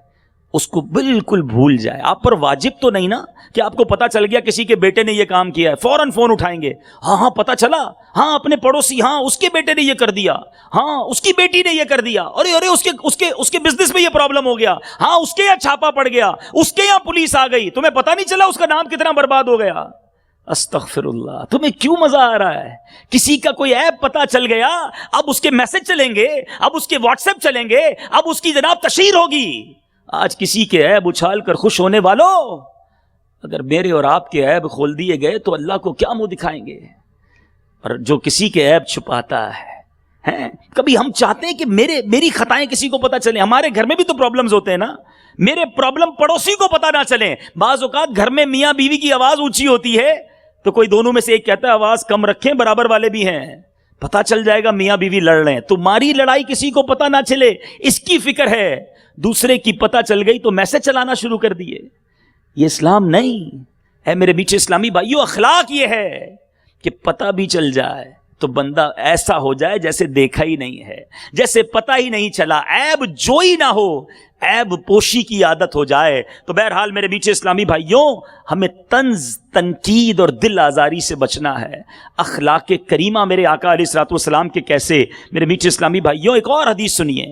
اس کو بالکل بھول جائے. آپ پر واجب تو نہیں نا کہ آپ کو پتہ چل گیا کسی کے بیٹے نے یہ کام کیا ہے فوراً فون اٹھائیں گے، ہاں پتہ چلا، ہاں اپنے پڑوسی، ہاں اس کے بیٹے نے یہ کر دیا، ہاں اس کی بیٹی نے یہ کر دیا، ارے اس کے بزنس میں یہ پرابلم ہو گیا، ہاں اس کے یہاں چھاپا پڑ گیا، اس کے یہاں پولیس آ گئی، تمہیں پتہ نہیں چلا اس کا نام کتنا برباد ہو گیا. استغفر اللہ. تمہیں کیوں مزہ آ رہا ہے؟ کسی کا کوئی عیب پتہ چل گیا، اب اس کے میسج چلیں گے، اب اس کے واٹس ایپ چلیں گے، اب اس کی جناب تشہیر ہوگی. آج کسی کے عیب اچھال کر خوش ہونے والوں، اگر میرے اور آپ کے عیب کھول دیے گئے تو اللہ کو کیا منہ دکھائیں گے؟ اور جو کسی کے عیب چھپاتا ہے، کبھی ہم چاہتے ہیں کہ میری خطائیں کسی کو پتہ چلیں. ہمارے گھر میں بھی تو پرابلمز ہوتے ہیں نا، میرے پرابلم پڑوسی کو پتہ نہ چلیں. بعض اوقات گھر میں میاں بیوی کی آواز اونچی ہوتی ہے تو کوئی دونوں میں سے ایک کہتا ہے آواز کم رکھیں، برابر والے بھی ہیں، پتہ چل جائے گا میاں بیوی لڑ رہے ہیں. تمہاری لڑائی کسی کو پتہ نہ چلے اس کی فکر ہے، دوسرے کی پتہ چل گئی تو میسج چلانا شروع کر دیے. یہ اسلام نہیں ہے میرے میٹھے اسلامی بھائیوں. اخلاق یہ ہے کہ پتہ بھی چل جائے تو بندہ ایسا ہو جائے جیسے دیکھا ہی نہیں ہے، جیسے پتہ ہی نہیں چلا، عیب جوئی نہ ہو، عیب پوشی کی عادت ہو جائے. تو بہرحال میرے میٹھے اسلامی بھائیوں، ہمیں طنز، تنقید اور دل آزاری سے بچنا ہے. اخلاق کریمہ میرے آقا علیہ الصلوۃ والسلام کے کیسے؟ میرے میٹھے اسلامی بھائیوں ایک اور حدیث سنیے.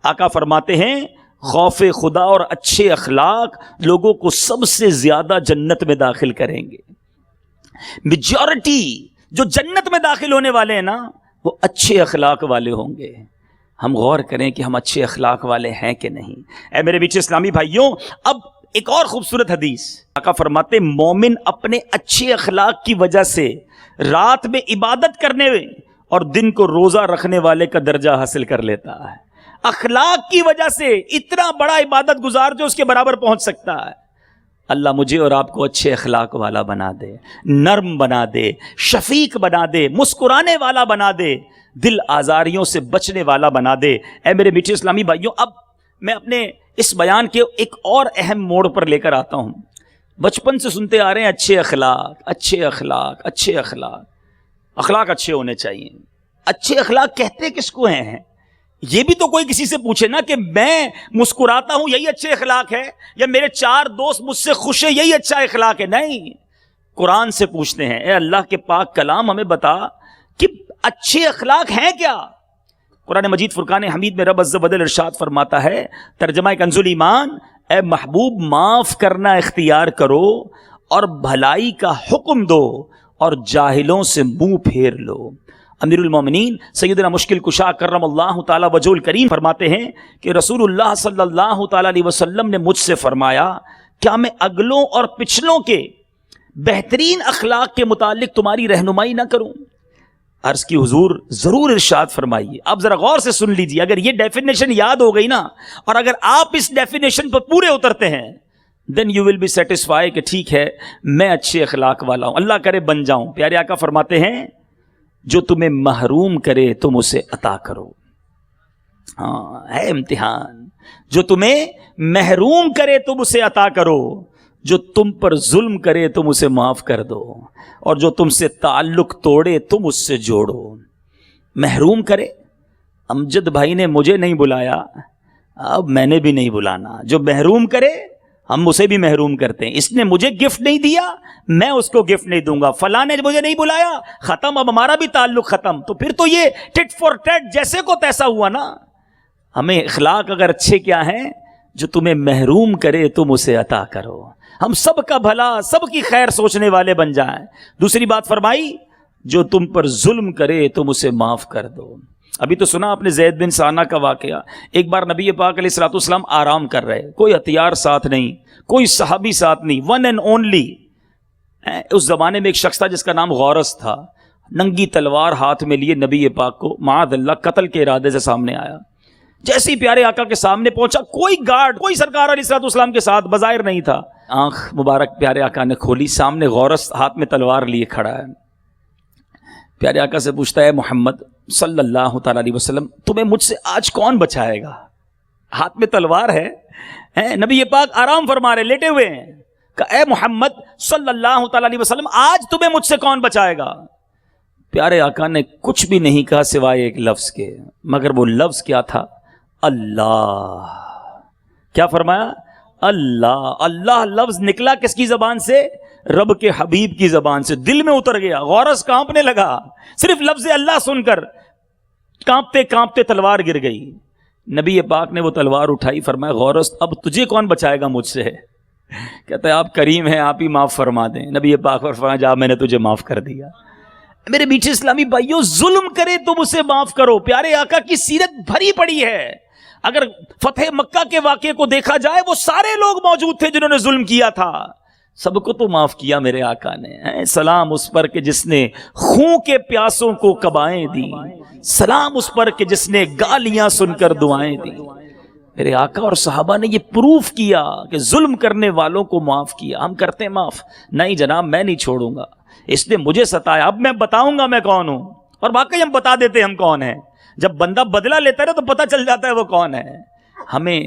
آقا فرماتے ہیں خوف خدا اور اچھے اخلاق لوگوں کو سب سے زیادہ جنت میں داخل کریں گے. میجورٹی جو جنت میں داخل ہونے والے ہیں نا وہ اچھے اخلاق والے ہوں گے. ہم غور کریں کہ ہم اچھے اخلاق والے ہیں کہ نہیں. اے میرے بیچ اسلامی بھائیوں، اب ایک اور خوبصورت حدیث. آقا فرماتے مومن اپنے اچھے اخلاق کی وجہ سے رات میں عبادت کرنے اور دن کو روزہ رکھنے والے کا درجہ حاصل کر لیتا ہے. اخلاق کی وجہ سے اتنا بڑا عبادت گزار جو اس کے برابر پہنچ سکتا ہے. اللہ مجھے اور آپ کو اچھے اخلاق والا بنا دے، نرم بنا دے، شفیق بنا دے، مسکرانے والا بنا دے، دل آزاریوں سے بچنے والا بنا دے. اے میرے میٹھے اسلامی بھائیوں، اب میں اپنے اس بیان کے ایک اور اہم موڑ پر لے کر آتا ہوں. بچپن سے سنتے آ رہے ہیں اچھے اخلاق، اچھے اخلاق، اچھے اخلاق. اخلاق اچھے ہونے چاہیے. اچھے اخلاق کہتے کس کو ہیں؟ یہ بھی تو کوئی کسی سے پوچھے نا کہ میں مسکراتا ہوں یہی اچھے اخلاق ہے، یا میرے 4 دوست مجھ سے خوش ہیں یہی اچھا اخلاق ہے. نہیں، قرآن سے پوچھتے ہیں. اے اللہ کے پاک کلام ہمیں بتا کہ اچھے اخلاق ہیں کیا. قرآن مجید فرقان حمید میں رب عز و جل ارشاد فرماتا ہے، ترجمہ کنز ایمان، اے محبوب معاف کرنا اختیار کرو اور بھلائی کا حکم دو اور جاہلوں سے منہ پھیر لو. امیر المومنین سیدنا مشکل کشا کرم اللہ تعالی وجہ الکریم فرماتے ہیں کہ رسول اللہ صلی اللہ تعالی علیہ وسلم نے مجھ سے فرمایا، کیا میں اگلوں اور پچھلوں کے بہترین اخلاق کے متعلق تمہاری رہنمائی نہ کروں؟ عرض کی حضور ضرور ارشاد فرمائیے. اب ذرا غور سے سن لیجیے. اگر یہ ڈیفینیشن یاد ہو گئی نا، اور اگر آپ اس ڈیفینیشن پر پورے اترتے ہیں، then you will be satisfied کہ ٹھیک ہے میں اچھے اخلاق والا ہوں، اللہ کرے بن جاؤں. پیارے آقا فرماتے ہیں، جو تمہیں محروم کرے تم اسے عطا کرو. ہاں ہے امتحان. جو تمہیں محروم کرے تم اسے عطا کرو، جو تم پر ظلم کرے تم اسے معاف کر دو، اور جو تم سے تعلق توڑے تم اس سے جوڑو. محروم کرے، امجد بھائی نے مجھے نہیں بلایا، اب میں نے بھی نہیں بلانا. جو محروم کرے ہم اسے بھی محروم کرتے ہیں. اس نے مجھے گفٹ نہیں دیا، میں اس کو گفٹ نہیں دوں گا. فلاں نے مجھے نہیں بلایا، ختم، اب ہمارا بھی تعلق ختم. تو پھر تو یہ ٹٹ فار ٹیٹ جیسے کو تیسا ہوا نا. ہمیں اخلاق اگر اچھے کیا ہیں، جو تمہیں محروم کرے تم اسے عطا کرو. ہم سب کا بھلا، سب کی خیر سوچنے والے بن جائیں. دوسری بات فرمائی، جو تم پر ظلم کرے تم اسے معاف کر دو. ابھی تو سنا آپ نے زید بن ثانہ کا واقعہ. ایک بار نبی پاک علیہ الصلوۃ والسلام آرام کر رہے، کوئی ہتھیار ساتھ نہیں، کوئی صحابی ساتھ نہیں، ون اینڈ اونلی. اس زمانے میں ایک شخص تھا جس کا نام غورث تھا. ننگی تلوار ہاتھ میں لیے نبی پاک کو معاذ اللہ قتل کے ارادے سے سامنے آیا. جیسے ہی پیارے آقا کے سامنے پہنچا، کوئی گارڈ، کوئی سرکار علیہ الصلوۃ والسلام کے ساتھ بظاہر نہیں تھا. آنکھ مبارک پیارے آقا نے کھولی، سامنے غورث ہاتھ میں تلوار لیے کھڑا ہے. پیارے آقا سے پوچھتا ہے، محمد صلی اللہ تعالی علیہ وسلم، تمہیں مجھ سے آج کون بچائے گا؟ ہاتھ میں تلوار ہے. نبی پاک آرام فرما رہے، لیٹے ہوئے ہیں. کہ اے محمد صلی اللہ تعالی علیہ وسلم، آج تمہیں مجھ سے کون بچائے گا؟ پیارے آقا نے کچھ بھی نہیں کہا سوائے ایک لفظ کے، مگر وہ لفظ کیا تھا؟ اللہ. کیا فرمایا؟ اللہ. اللہ لفظ نکلا کس کی زبان سے؟ رب کے حبیب کی زبان سے. دل میں اتر گیا. غورث کانپنے لگا صرف لفظ اللہ سن کر. کانپتے کانپتے تلوار گر گئی. نبی پاک نے وہ تلوار اٹھائی، فرمایا غورث اب تجھے کون بچائے گا مجھ سے؟ کہتا ہے آپ کریم ہیں، آپ ہی معاف فرما دیں. نبی پاک فرمایا جا میں نے تجھے معاف کر دیا. میرے میٹھے اسلامی بھائیوں، ظلم کرے تم اسے معاف کرو. پیارے آقا کی سیرت بھری پڑی ہے. اگر فتح مکہ کے واقعے کو دیکھا جائے، وہ سارے لوگ موجود تھے جنہوں نے ظلم کیا تھا، سب کو تو معاف کیا میرے آقا نے. سلام اس پر کہ جس نے خون کے پیاسوں کو کبائیں دی، سلام اس پر کہ جس نے گالیاں سن کر دعائیں دی. میرے آقا اور صحابہ نے یہ پروف کیا کہ ظلم کرنے والوں کو معاف کیا. ہم کرتے ہیں معاف؟ نہیں جناب، میں نہیں چھوڑوں گا، اس نے مجھے ستایا، اب میں بتاؤں گا میں کون ہوں. اور واقعی ہم بتا دیتے ہم کون ہیں. جب بندہ بدلہ لیتا ہے تو پتہ چل جاتا ہے وہ کون ہے. ہمیں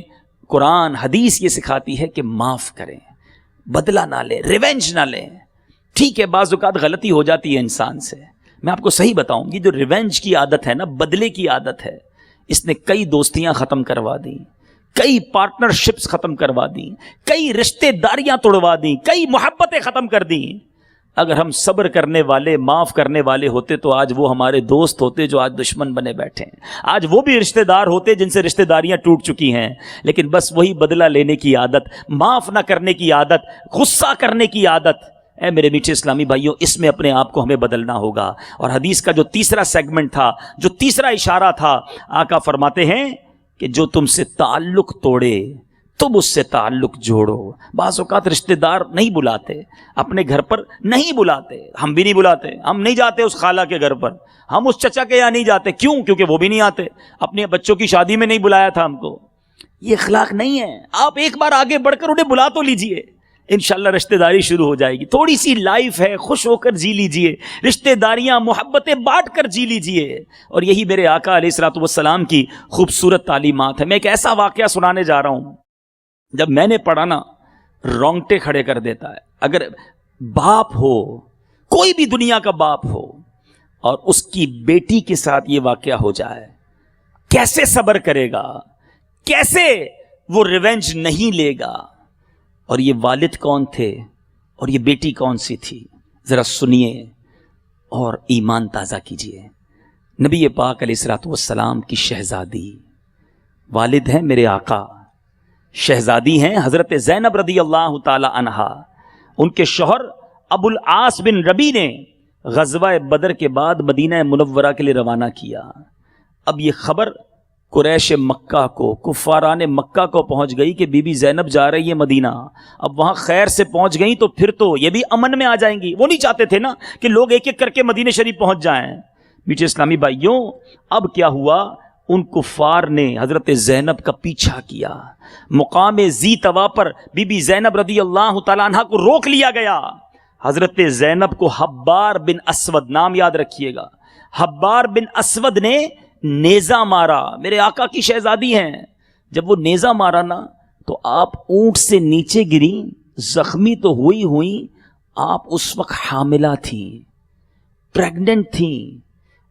قرآن حدیث یہ سکھاتی ہے کہ معاف کریں، بدلہ نہ لیں، ریونج نہ لیں. ٹھیک ہے بعض اوقات غلطی ہو جاتی ہے انسان سے. میں آپ کو صحیح بتاؤں، یہ جو ریونج کی عادت ہے نا، بدلے کی عادت ہے، اس نے کئی دوستیاں ختم کروا دیں، کئی پارٹنرشپس ختم کروا دیں، کئی رشتے داریاں توڑوا دیں، کئی محبتیں ختم کر دیں. اگر ہم صبر کرنے والے، معاف کرنے والے ہوتے تو آج وہ ہمارے دوست ہوتے جو آج دشمن بنے بیٹھے ہیں. آج وہ بھی رشتہ دار ہوتے جن سے رشتہ داریاں ٹوٹ چکی ہیں. لیکن بس وہی بدلہ لینے کی عادت، معاف نہ کرنے کی عادت، غصہ کرنے کی عادت. اے میرے میٹھے اسلامی بھائیوں، اس میں اپنے آپ کو ہمیں بدلنا ہوگا. اور حدیث کا جو تیسرا سیگمنٹ تھا، جو تیسرا اشارہ تھا، آقا فرماتے ہیں کہ جو تم سے تعلق توڑے تم اس سے تعلق جوڑو. بعض اوقات رشتہ دار نہیں بلاتے, اپنے گھر پر نہیں بلاتے, ہم بھی نہیں بلاتے, ہم نہیں جاتے اس خالہ کے گھر پر, ہم اس چچا کے یہاں نہیں جاتے. کیوں؟ کیونکہ وہ بھی نہیں آتے. اپنے بچوں کی شادی میں نہیں بلایا تھا ہم کو. یہ اخلاق نہیں ہے. آپ ایک بار آگے بڑھ کر انہیں بلا تو لیجئے, انشاءاللہ رشتہ داری شروع ہو جائے گی. تھوڑی سی لائف ہے, خوش ہو کر جی لیجئے, رشتہ داریاں محبتیں بانٹ کر جی لیجئے. اور یہی میرے آقا علیہ الصلوۃ والسلام کی خوبصورت تعلیمات ہے. میں ایک ایسا واقعہ سنانے جا رہا ہوں, جب میں نے پڑھا نا رونگٹے کھڑے کر دیتا ہے. اگر باپ ہو, کوئی بھی دنیا کا باپ ہو, اور اس کی بیٹی کے ساتھ یہ واقعہ ہو جائے, کیسے صبر کرے گا, کیسے وہ ریونج نہیں لے گا. اور یہ والد کون تھے اور یہ بیٹی کون سی تھی, ذرا سنیے اور ایمان تازہ کیجئے. نبی پاک علیہ الصلوۃ والسلام کی شہزادی, والد ہیں میرے آقا, شہزادی ہیں حضرت زینب رضی اللہ تعالی عنہا. ان کے شوہر ابو العاص بن ربی نے غزوہ بدر کے بعد مدینہ منورہ کے لیے روانہ کیا. اب یہ خبر قریش مکہ کو, کفاران مکہ کو پہنچ گئی کہ بی بی زینب جا رہی ہے مدینہ. اب وہاں خیر سے پہنچ گئی تو پھر تو یہ بھی امن میں آ جائیں گی. وہ نہیں چاہتے تھے نا کہ لوگ ایک ایک کر کے مدینہ شریف پہنچ جائیں. میٹھے اسلامی بھائیوں, اب کیا ہوا, ان کفار نے حضرت زینب کا پیچھا کیا. مقام زی طوا پر بی بی زینب رضی اللہ تعالیٰ عنہ کو روک لیا گیا. حضرت زینب کو حبار بن اسود, نام یاد رکھیے گا, حبار بن اسود نے نیزہ مارا. میرے آقا کی شہزادی ہیں. جب وہ نیزہ مارا نا تو آپ اونٹ سے نیچے گری, زخمی تو ہوئی, آپ اس وقت حاملہ تھیں, پریگننٹ تھیں,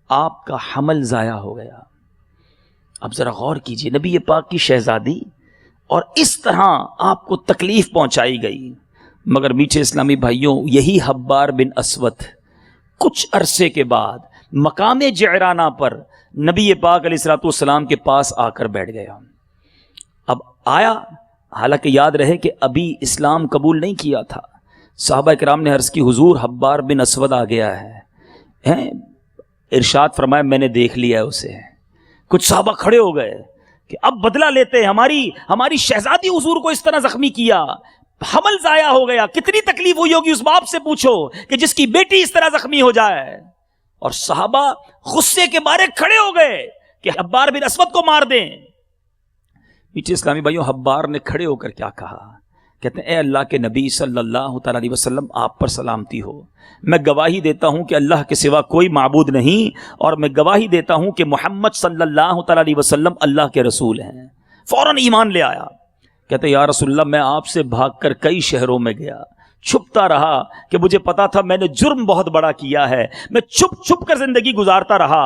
آپ کا حمل ضائع ہو گیا. اب ذرا غور کیجئے, نبی پاک کی شہزادی, اور اس طرح آپ کو تکلیف پہنچائی گئی. مگر میٹھے اسلامی بھائیوں, یہی حبار بن اسود کچھ عرصے کے بعد مقام جعرانہ پر نبی پاک علیہ الصلوۃ والسلام کے پاس آ کر بیٹھ گیا. اب آیا, حالانکہ یاد رہے کہ ابھی اسلام قبول نہیں کیا تھا. صحابہ کرام نے عرض کی, حضور حبار بن اسود آ گیا ہے. ارشاد فرمایا, میں نے دیکھ لیا ہے اسے. کچھ صحابہ کھڑے ہو گئے کہ اب بدلہ لیتے, ہماری شہزادی حضور کو اس طرح زخمی کیا, حمل ضائع ہو گیا, کتنی تکلیف ہوئی ہوگی اس باپ سے پوچھو کہ جس کی بیٹی اس طرح زخمی ہو جائے. اور صحابہ غصے کے مارے کھڑے ہو گئے کہ حبار بن اسود کو مار دیں. میٹھے اسلامی بھائیوں, حبار نے کھڑے ہو کر کیا کہا, کہتے ہیں اے اللہ کے نبی صلی اللہ تعالیٰ علیہ وسلم, آپ پر سلامتی ہو. میں گواہی دیتا ہوں کہ اللہ کے سوا کوئی معبود نہیں, اور میں گواہی دیتا ہوں کہ محمد صلی اللہ تعالیٰ علیہ وسلم اللہ کے رسول ہیں. فوراً ایمان لے آیا. کہتے ہیں یا رسول اللہ, میں آپ سے بھاگ کر کئی شہروں میں گیا, چھپتا رہا کہ مجھے پتا تھا میں نے جرم بہت بڑا کیا ہے. میں چھپ کر زندگی گزارتا رہا.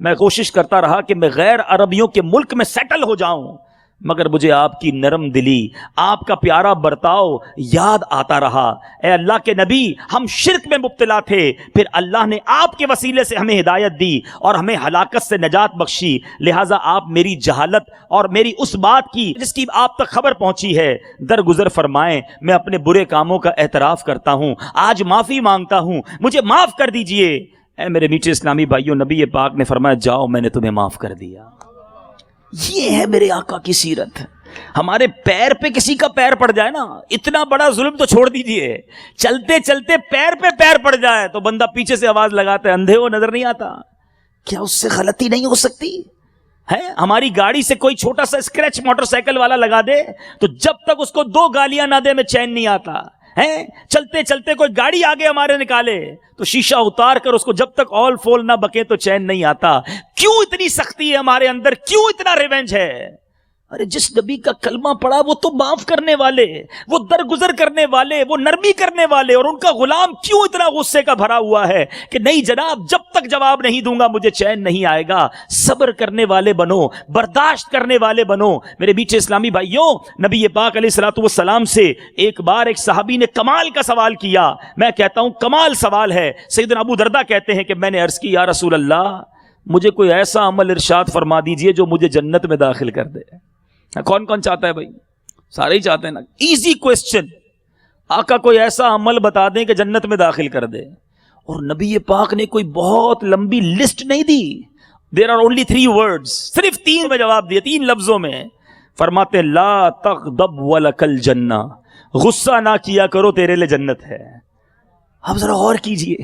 میں کوشش کرتا رہا کہ میں غیر عربیوں کے ملک میں سیٹل ہو جاؤں, مگر مجھے آپ کی نرم دلی, آپ کا پیارا برتاؤ یاد آتا رہا. اے اللہ کے نبی, ہم شرک میں مبتلا تھے, پھر اللہ نے آپ کے وسیلے سے ہمیں ہدایت دی اور ہمیں ہلاکت سے نجات بخشی. لہٰذا آپ میری جہالت اور میری اس بات کی جس کی آپ تک خبر پہنچی ہے درگزر فرمائیں. میں اپنے برے کاموں کا اعتراف کرتا ہوں, آج معافی مانگتا ہوں, مجھے معاف کر دیجئے. اے میرے میٹھے اسلامی بھائیوں, نبی پاک نے فرمایا جاؤ, میں نے تمہیں معاف کر دیا. یہ ہے میرے آقا کی سیرت. ہمارے پیر پہ کسی کا پیر پڑ جائے نا, اتنا بڑا ظلم تو چھوڑ دیجئے, چلتے چلتے پیر پہ پیر پڑ جائے تو بندہ پیچھے سے آواز لگاتا ہے, اندھے ہو نظر نہیں آتا. کیا اس سے غلطی نہیں ہو سکتی ہے؟ ہماری گاڑی سے کوئی چھوٹا سا اسکریچ موٹر سائیکل والا لگا دے تو جب تک اس کو 2 گالیاں نہ دے میں چین نہیں آتا ہے. چلتے چلتے کوئی گاڑی آگے ہمارے نکالے تو شیشہ اتار کر اس کو جب تک آل فول نہ بکے تو چین نہیں آتا. کیوں اتنی سختی ہے ہمارے اندر, کیوں اتنا ریونج ہے؟ ارے جس نبی کا کلمہ پڑا وہ تو معاف کرنے والے, وہ درگزر کرنے والے, وہ نرمی کرنے والے, اور ان کا غلام کیوں اتنا غصے کا بھرا ہوا ہے کہ نہیں جناب, جب تک جواب نہیں دوں گا مجھے چین نہیں آئے گا. صبر کرنے والے بنو, برداشت کرنے والے بنو. میرے بیچے اسلامی بھائیوں, نبی پاک علیہ الصلوۃ والسلام سے ایک بار ایک صحابی نے کمال کا سوال کیا. میں کہتا ہوں کمال سوال ہے. سیدنا ابو دردہ کہتے ہیں کہ میں نے عرض کی یا رسول اللہ, مجھے کوئی ایسا عمل ارشاد فرما دیجئے جو مجھے جنت میں داخل کر دے. کون کون چاہتا ہے بھائی؟ سارے ہی چاہتے ہیں نا. ایزی کوسچن, آقا کوئی ایسا عمل بتا دیں کہ جنت میں داخل کر دے. اور نبی پاک نے کوئی بہت لمبی لسٹ نہیں دی. دیر آر اونلی 3 words, صرف 3 میں جواب دیا, 3 لفظوں میں. فرماتے لا تغضب ولکل جنہ، غصہ نہ کیا کرو تیرے لیے جنت ہے۔ اب ذرا غور کیجئے،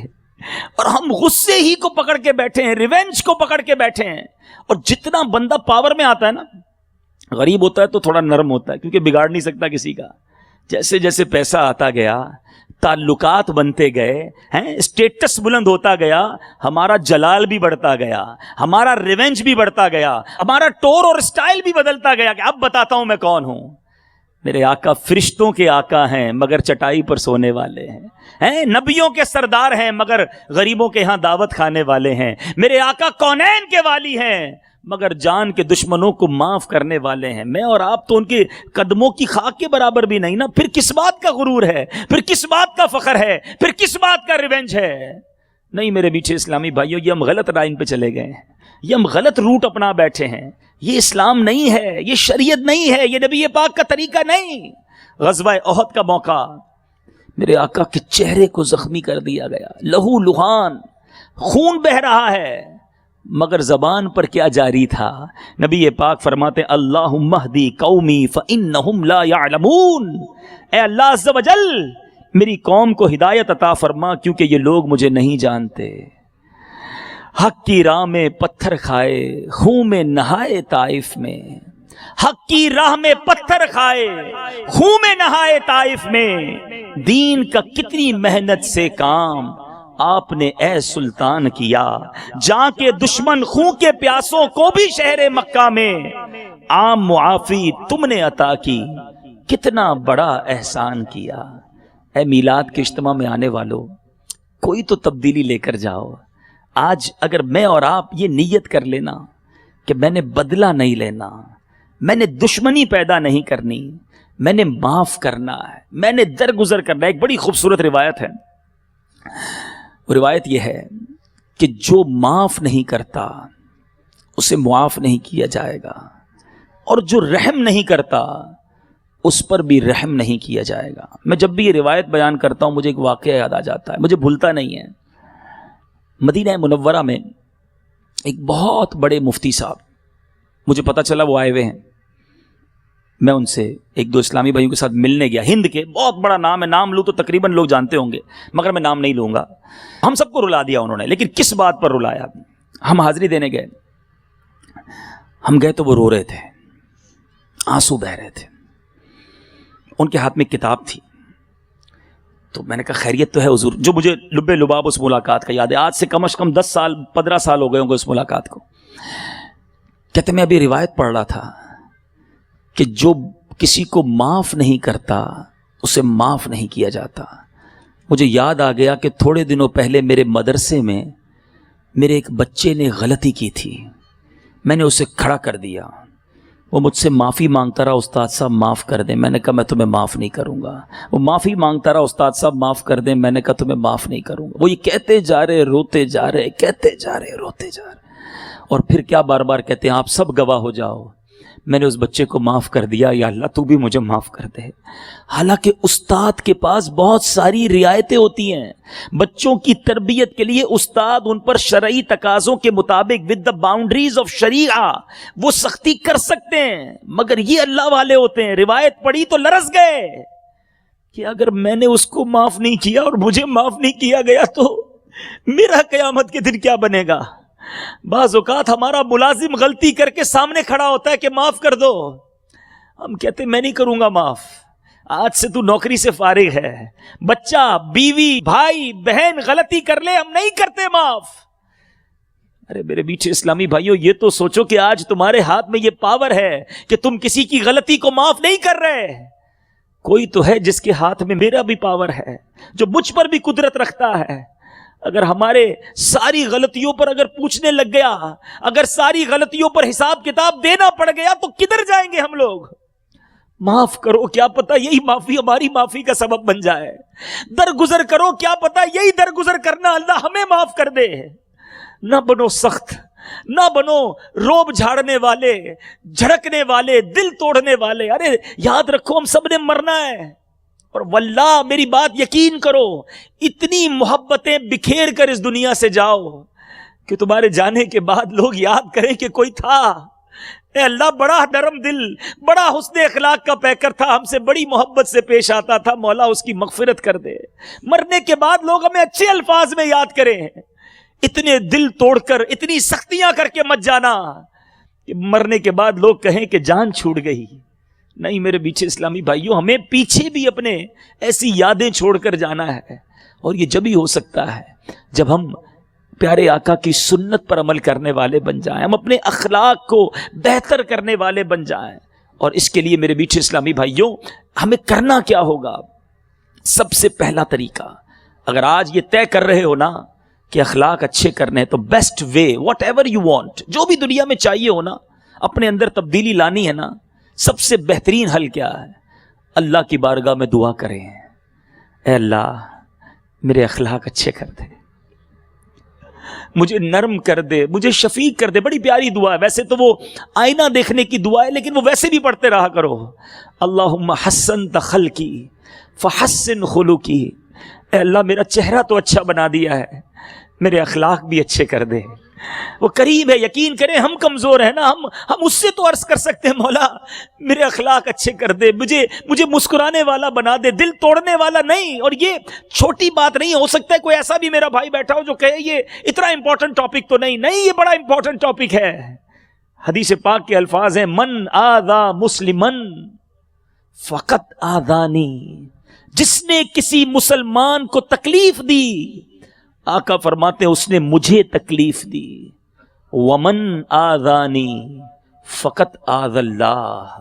اور ہم غصے ہی کو پکڑ کے بیٹھے ہیں، ریونج کو پکڑ کے بیٹھے ہیں۔ اور جتنا بندہ پاور میں آتا ہے نا، غریب ہوتا ہے تو تھوڑا نرم ہوتا ہے کیونکہ بگاڑ نہیں سکتا کسی کا۔ جیسے جیسے پیسہ آتا گیا، تعلقات بنتے گئے ہیں، اسٹیٹس بلند ہوتا گیا، ہمارا جلال بھی بڑھتا گیا، ہمارا ریونج بھی بڑھتا گیا، ہمارا ٹور اور اسٹائل بھی بدلتا گیا کہ اب بتاتا ہوں میں کون ہوں۔ میرے آقا فرشتوں کے آقا ہیں مگر چٹائی پر سونے والے ہیں، نبیوں کے سردار ہیں مگر غریبوں کے ہاں دعوت کھانے والے ہیں۔ میرے آقا کونین کے والی ہیں مگر جان کے دشمنوں کو معاف کرنے والے ہیں۔ میں اور آپ تو ان کے قدموں کی خاک کے برابر بھی نہیں نا، پھر کس بات کا غرور ہے، پھر کس بات کا فخر ہے، پھر کس بات کا ریونج ہے؟ نہیں میرے میٹھے اسلامی بھائیوں، یہ ہم غلط لائن پہ چلے گئے ہیں، یہ ہم غلط روٹ اپنا بیٹھے ہیں۔ یہ اسلام نہیں ہے، یہ شریعت نہیں ہے، یہ نبی پاک کا طریقہ نہیں۔ غزوہ احد کا موقع، میرے آقا کے چہرے کو زخمی کر دیا گیا، لہو لہان، خون بہ رہا ہے، مگر زبان پر کیا جاری تھا؟ نبی پاک فرماتے اللہم اہدی قومی فانہم لا یعلمون، اے اللہ عز و جل میری قوم کو ہدایت عطا فرما کیونکہ یہ لوگ مجھے نہیں جانتے۔ حق کی راہ میں پتھر کھائے، خون میں نہائے طائف میں، حق کی راہ میں پتھر کھائے، خون میں نہائے طائف میں، دین کا کتنی محنت سے کام آپ نے اے سلطان کیا، جہاں کے دشمن خون کے پیاسوں کو بھی شہر مکہ میں عام معافی تم نے عطا کی، کتنا بڑا احسان کیا۔ اے میلاد کے اجتماع میں آنے والوں، کوئی تو تبدیلی لے کر جاؤ۔ آج اگر میں اور آپ یہ نیت کر لینا کہ میں نے بدلہ نہیں لینا، میں نے دشمنی پیدا نہیں کرنی، میں نے معاف کرنا ہے، میں نے درگزر کرنا ہے۔ ایک بڑی خوبصورت روایت ہے، وہ روایت یہ ہے کہ جو معاف نہیں کرتا اسے معاف نہیں کیا جائے گا، اور جو رحم نہیں کرتا اس پر بھی رحم نہیں کیا جائے گا۔ میں جب بھی یہ روایت بیان کرتا ہوں مجھے ایک واقعہ یاد آ جاتا ہے، مجھے بھولتا نہیں ہے۔ مدینہ منورہ میں ایک بہت بڑے مفتی صاحب، مجھے پتا چلا وہ آئے ہوئے ہیں، میں ان سے ایک دو اسلامی بھائیوں کے ساتھ ملنے گیا، ہند کے، بہت بڑا نام ہے، نام لوں تو تقریباً لوگ جانتے ہوں گے مگر میں نام نہیں لوں گا۔ ہم سب کو رلا دیا انہوں نے، لیکن کس بات پر رلایا؟ ہم حاضری دینے گئے، ہم گئے تو وہ رو رہے تھے، آنسو بہ رہے تھے، ان کے ہاتھ میں کتاب تھی۔ تو میں نے کہا خیریت تو ہے حضور؟ جو مجھے لب لباب اس ملاقات کا یاد ہے، آج سے کم از کم 10 سال 15 سال ہو گئے ہوں گے اس ملاقات کو۔ کہتے میں ابھی روایت پڑھ رہا تھا کہ جو کسی کو معاف نہیں کرتا اسے معاف نہیں کیا جاتا۔ مجھے یاد آ گیا کہ تھوڑے دنوں پہلے میرے مدرسے میں میرے ایک بچے نے غلطی کی تھی، میں نے اسے کھڑا کر دیا، وہ مجھ سے معافی مانگتا رہا، استاد صاحب معاف کر دیں۔ میں نے کہا میں تمہیں معاف نہیں کروں گا۔ وہ معافی مانگتا رہا، استاد صاحب معاف کر دیں۔ میں نے کہا تمہیں معاف نہیں کروں گا۔ وہ یہ کہتے جا رہے، روتے جا رہے، کہتے جا رہے، روتے جا رہے، اور پھر کیا بار بار کہتے ہیں آپ سب گواہ ہو جاؤ، میں نے اس بچے کو معاف کر دیا، یا اللہ تو بھی مجھے معاف کر دے۔ حالانکہ استاد کے پاس بہت ساری رعایتیں ہوتی ہیں، بچوں کی تربیت کے لیے استاد ان پر شرعی تقاضوں کے مطابق ود دا باؤنڈریز آف شریعہ وہ سختی کر سکتے ہیں، مگر یہ اللہ والے ہوتے ہیں، روایت پڑھی تو لرز گئے کہ اگر میں نے اس کو معاف نہیں کیا اور مجھے معاف نہیں کیا گیا تو میرا قیامت کے دن کیا بنے گا؟ بعض اوقات ہمارا ملازم غلطی کر کے سامنے کھڑا ہوتا ہے کہ معاف کر دو، ہم کہتے میں نہیں کروں گا معاف، آج سے تو نوکری سے فارغ ہے، بچہ، بیوی، بھائی، بہن غلطی کر لے ہم نہیں کرتے معاف۔ ارے میرے میٹھے اسلامی بھائیوں، یہ تو سوچو کہ آج تمہارے ہاتھ میں یہ پاور ہے کہ تم کسی کی غلطی کو معاف نہیں کر رہے۔ کوئی تو ہے جس کے ہاتھ میں میرا بھی پاور ہے، جو مجھ پر بھی قدرت رکھتا ہے۔ اگر ہمارے ساری غلطیوں پر اگر پوچھنے لگ گیا، اگر ساری غلطیوں پر حساب کتاب دینا پڑ گیا تو کدھر جائیں گے ہم لوگ؟ معاف کرو، کیا پتا یہی معافی ہماری معافی کا سبب بن جائے۔ درگزر کرو، کیا پتا یہی درگزر کرنا اللہ ہمیں معاف کر دے۔ نہ بنو سخت، نہ بنو روب جھاڑنے والے، جھڑکنے والے، دل توڑنے والے۔ ارے یاد رکھو ہم سب نے مرنا ہے، اور واللہ میری بات یقین کرو، اتنی محبتیں بکھیر کر اس دنیا سے جاؤ کہ تمہارے جانے کے بعد لوگ یاد کریں کہ کوئی تھا، اے اللہ بڑا نرم دل، بڑا حسن اخلاق کا پیکر تھا، ہم سے بڑی محبت سے پیش آتا تھا، مولا اس کی مغفرت کر دے۔ مرنے کے بعد لوگ ہمیں اچھے الفاظ میں یاد کریں، اتنے دل توڑ کر اتنی سختیاں کر کے مت جانا کہ مرنے کے بعد لوگ کہیں کہ جان چھوٹ گئی۔ نہیں میرے پیچھے اسلامی بھائیوں، ہمیں پیچھے بھی اپنے ایسی یادیں چھوڑ کر جانا ہے، اور یہ جب ہی ہو سکتا ہے جب ہم پیارے آقا کی سنت پر عمل کرنے والے بن جائیں، ہم اپنے اخلاق کو بہتر کرنے والے بن جائیں۔ اور اس کے لیے میرے بیچ اسلامی بھائیوں ہمیں کرنا کیا ہوگا؟ سب سے پہلا طریقہ، اگر آج یہ طے کر رہے ہو نا کہ اخلاق اچھے کرنے ہیں، تو best way, what ever you want, جو بھی دنیا میں چاہیے ہو نا، اپنے اندر تبدیلی لانی ہے نا، سب سے بہترین حل کیا ہے؟ اللہ کی بارگاہ میں دعا کریں، اے اللہ میرے اخلاق اچھے کر دے، مجھے نرم کر دے، مجھے شفیق کر دے۔ بڑی پیاری دعا ہے، ویسے تو وہ آئینہ دیکھنے کی دعا ہے، لیکن وہ ویسے بھی پڑھتے رہا کرو۔ اللہم حسنت خلقی فحسن خلقی، اے اللہ میرا چہرہ تو اچھا بنا دیا ہے، میرے اخلاق بھی اچھے کر دے۔ وہ قریب ہے، یقین کریں ہم کمزور ہیں نا، ہم اس سے تو عرض کر سکتے ہیں مولا میرے اخلاق اچھے کر دے، مجھے مسکرانے والا بنا دے، دل توڑنے والا نہیں۔ اور یہ چھوٹی بات نہیں، ہو سکتا ہے کوئی ایسا بھی میرا بھائی بیٹھا ہو جو کہے یہ اتنا امپورٹنٹ ٹاپک تو نہیں، یہ بڑا امپورٹنٹ ٹاپک ہے۔ حدیث پاک کے الفاظ ہیں، من آذا مسلمن فقط آذانی، جس نے کسی مسلمان کو تکلیف دی، آقا فرماتے ہیں اس نے مجھے تکلیف دی۔ ومن آذانی فقط آذ اللہ،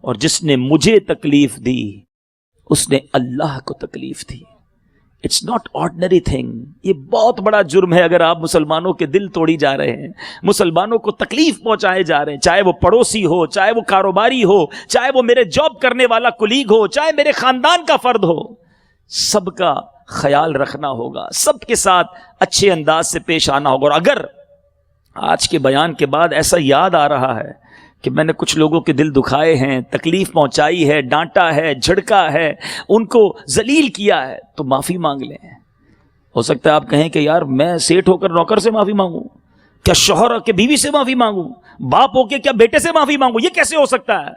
اور جس نے مجھے تکلیف دی اس نے اللہ کو تکلیف دی۔ اٹس ناٹ آرڈنری تھنگ، یہ بہت بڑا جرم ہے اگر آپ مسلمانوں کے دل توڑی جا رہے ہیں، مسلمانوں کو تکلیف پہنچائے جا رہے ہیں، چاہے وہ پڑوسی ہو، چاہے وہ کاروباری ہو، چاہے وہ میرے جاب کرنے والا کولیگ ہو، چاہے میرے خاندان کا فرد ہو، سب کا خیال رکھنا ہوگا، سب کے ساتھ اچھے انداز سے پیش آنا ہوگا۔ اور اگر آج کے بیان کے بعد ایسا یاد آ رہا ہے کہ میں نے کچھ لوگوں کے دل دکھائے ہیں، تکلیف پہنچائی ہے، ڈانٹا ہے، جھڑکا ہے، ان کو ذلیل کیا ہے، تو معافی مانگ لیں۔ ہو سکتا ہے آپ کہیں کہ یار میں سیٹ ہو کر نوکر سے معافی مانگوں، کیا شوہر کے بیوی سے معافی مانگوں، باپ ہو کے کیا بیٹے سے معافی مانگوں، یہ کیسے ہو سکتا ہے؟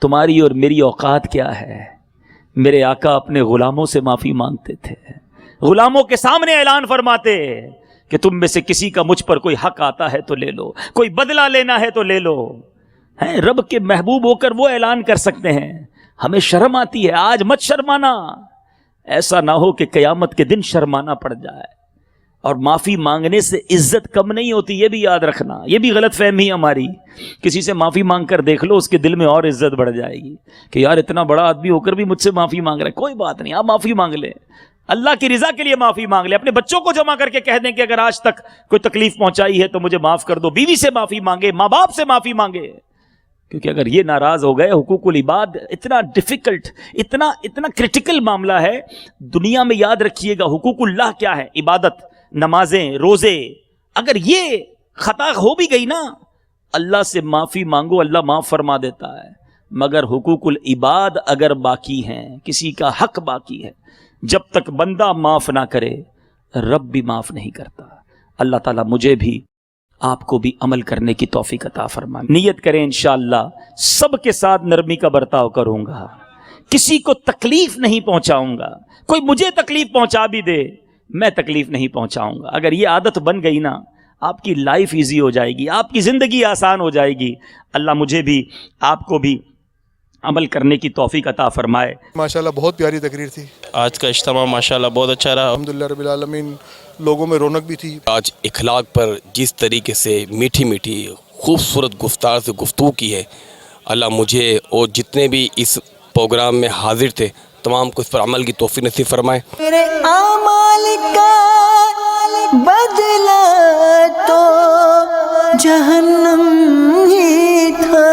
تمہاری اور میری اوقات کیا ہے؟ میرے آقا اپنے غلاموں سے معافی مانگتے تھے، غلاموں کے سامنے اعلان فرماتے کہ تم میں سے کسی کا مجھ پر کوئی حق آتا ہے تو لے لو، کوئی بدلہ لینا ہے تو لے لو۔ رب کے محبوب ہو کر وہ اعلان کر سکتے ہیں، ہمیں شرم آتی ہے، آج مت شرمانا، ایسا نہ ہو کہ قیامت کے دن شرمانا پڑ جائے۔ اور معافی مانگنے سے عزت کم نہیں ہوتی، یہ بھی یاد رکھنا، یہ بھی غلط فہمی ہماری۔ کسی سے معافی مانگ کر دیکھ لو، اس کے دل میں اور عزت بڑھ جائے گی کہ یار اتنا بڑا آدمی ہو کر بھی مجھ سے معافی مانگ رہا ہے۔ کوئی بات نہیں، آپ معافی مانگ لیں، اللہ کی رضا کے لیے معافی مانگ لیں۔ اپنے بچوں کو جمع کر کے کہہ دیں کہ اگر آج تک کوئی تکلیف پہنچائی ہے تو مجھے معاف کر دو، بیوی سے معافی مانگے، ماں باپ سے معافی مانگے، کیونکہ اگر یہ ناراض ہو گئے، حقوق العباد اتنا ڈیفیکلٹ، اتنا کرٹیکل معاملہ ہے دنیا میں۔ یاد رکھیے گا حقوق اللہ کیا ہے، عبادت، نمازیں، روزے، اگر یہ خطا ہو بھی گئی نا، اللہ سے معافی مانگو، اللہ معاف فرما دیتا ہے۔ مگر حقوق العباد اگر باقی ہیں، کسی کا حق باقی ہے، جب تک بندہ معاف نہ کرے رب بھی معاف نہیں کرتا۔ اللہ تعالیٰ مجھے بھی آپ کو بھی عمل کرنے کی توفیق عطا فرمائے۔ نیت کریں انشاءاللہ سب کے ساتھ نرمی کا برتاؤ کروں گا، کسی کو تکلیف نہیں پہنچاؤں گا، کوئی مجھے تکلیف پہنچا بھی دے میں تکلیف نہیں پہنچاؤں گا۔ اگر یہ عادت بن گئی نا، آپ کی لائف ایزی ہو جائے گی، آپ کی زندگی آسان ہو جائے گی۔ اللہ مجھے بھی آپ کو بھی عمل کرنے کی توفیق عطا فرمائے۔ ماشاءاللہ بہت پیاری تقریر تھی، آج کا اجتماع ماشاءاللہ بہت اچھا رہا، الحمدللہ رب العالمین، لوگوں میں رونق بھی تھی۔ آج اخلاق پر جس طریقے سے میٹھی میٹھی خوبصورت گفتار سے گفتگو کی ہے، اللہ مجھے اور جتنے بھی اس پروگرام میں حاضر تھے تمام کو اس پر عمل کی توفیق نصیب فرمائے۔ میرے اعمال کا بدلہ تو جہنم ہی تھا،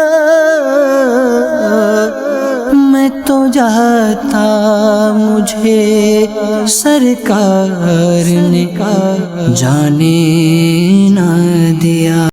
میں تو جاتا مجھے سرکار نے جانے نہ دیا۔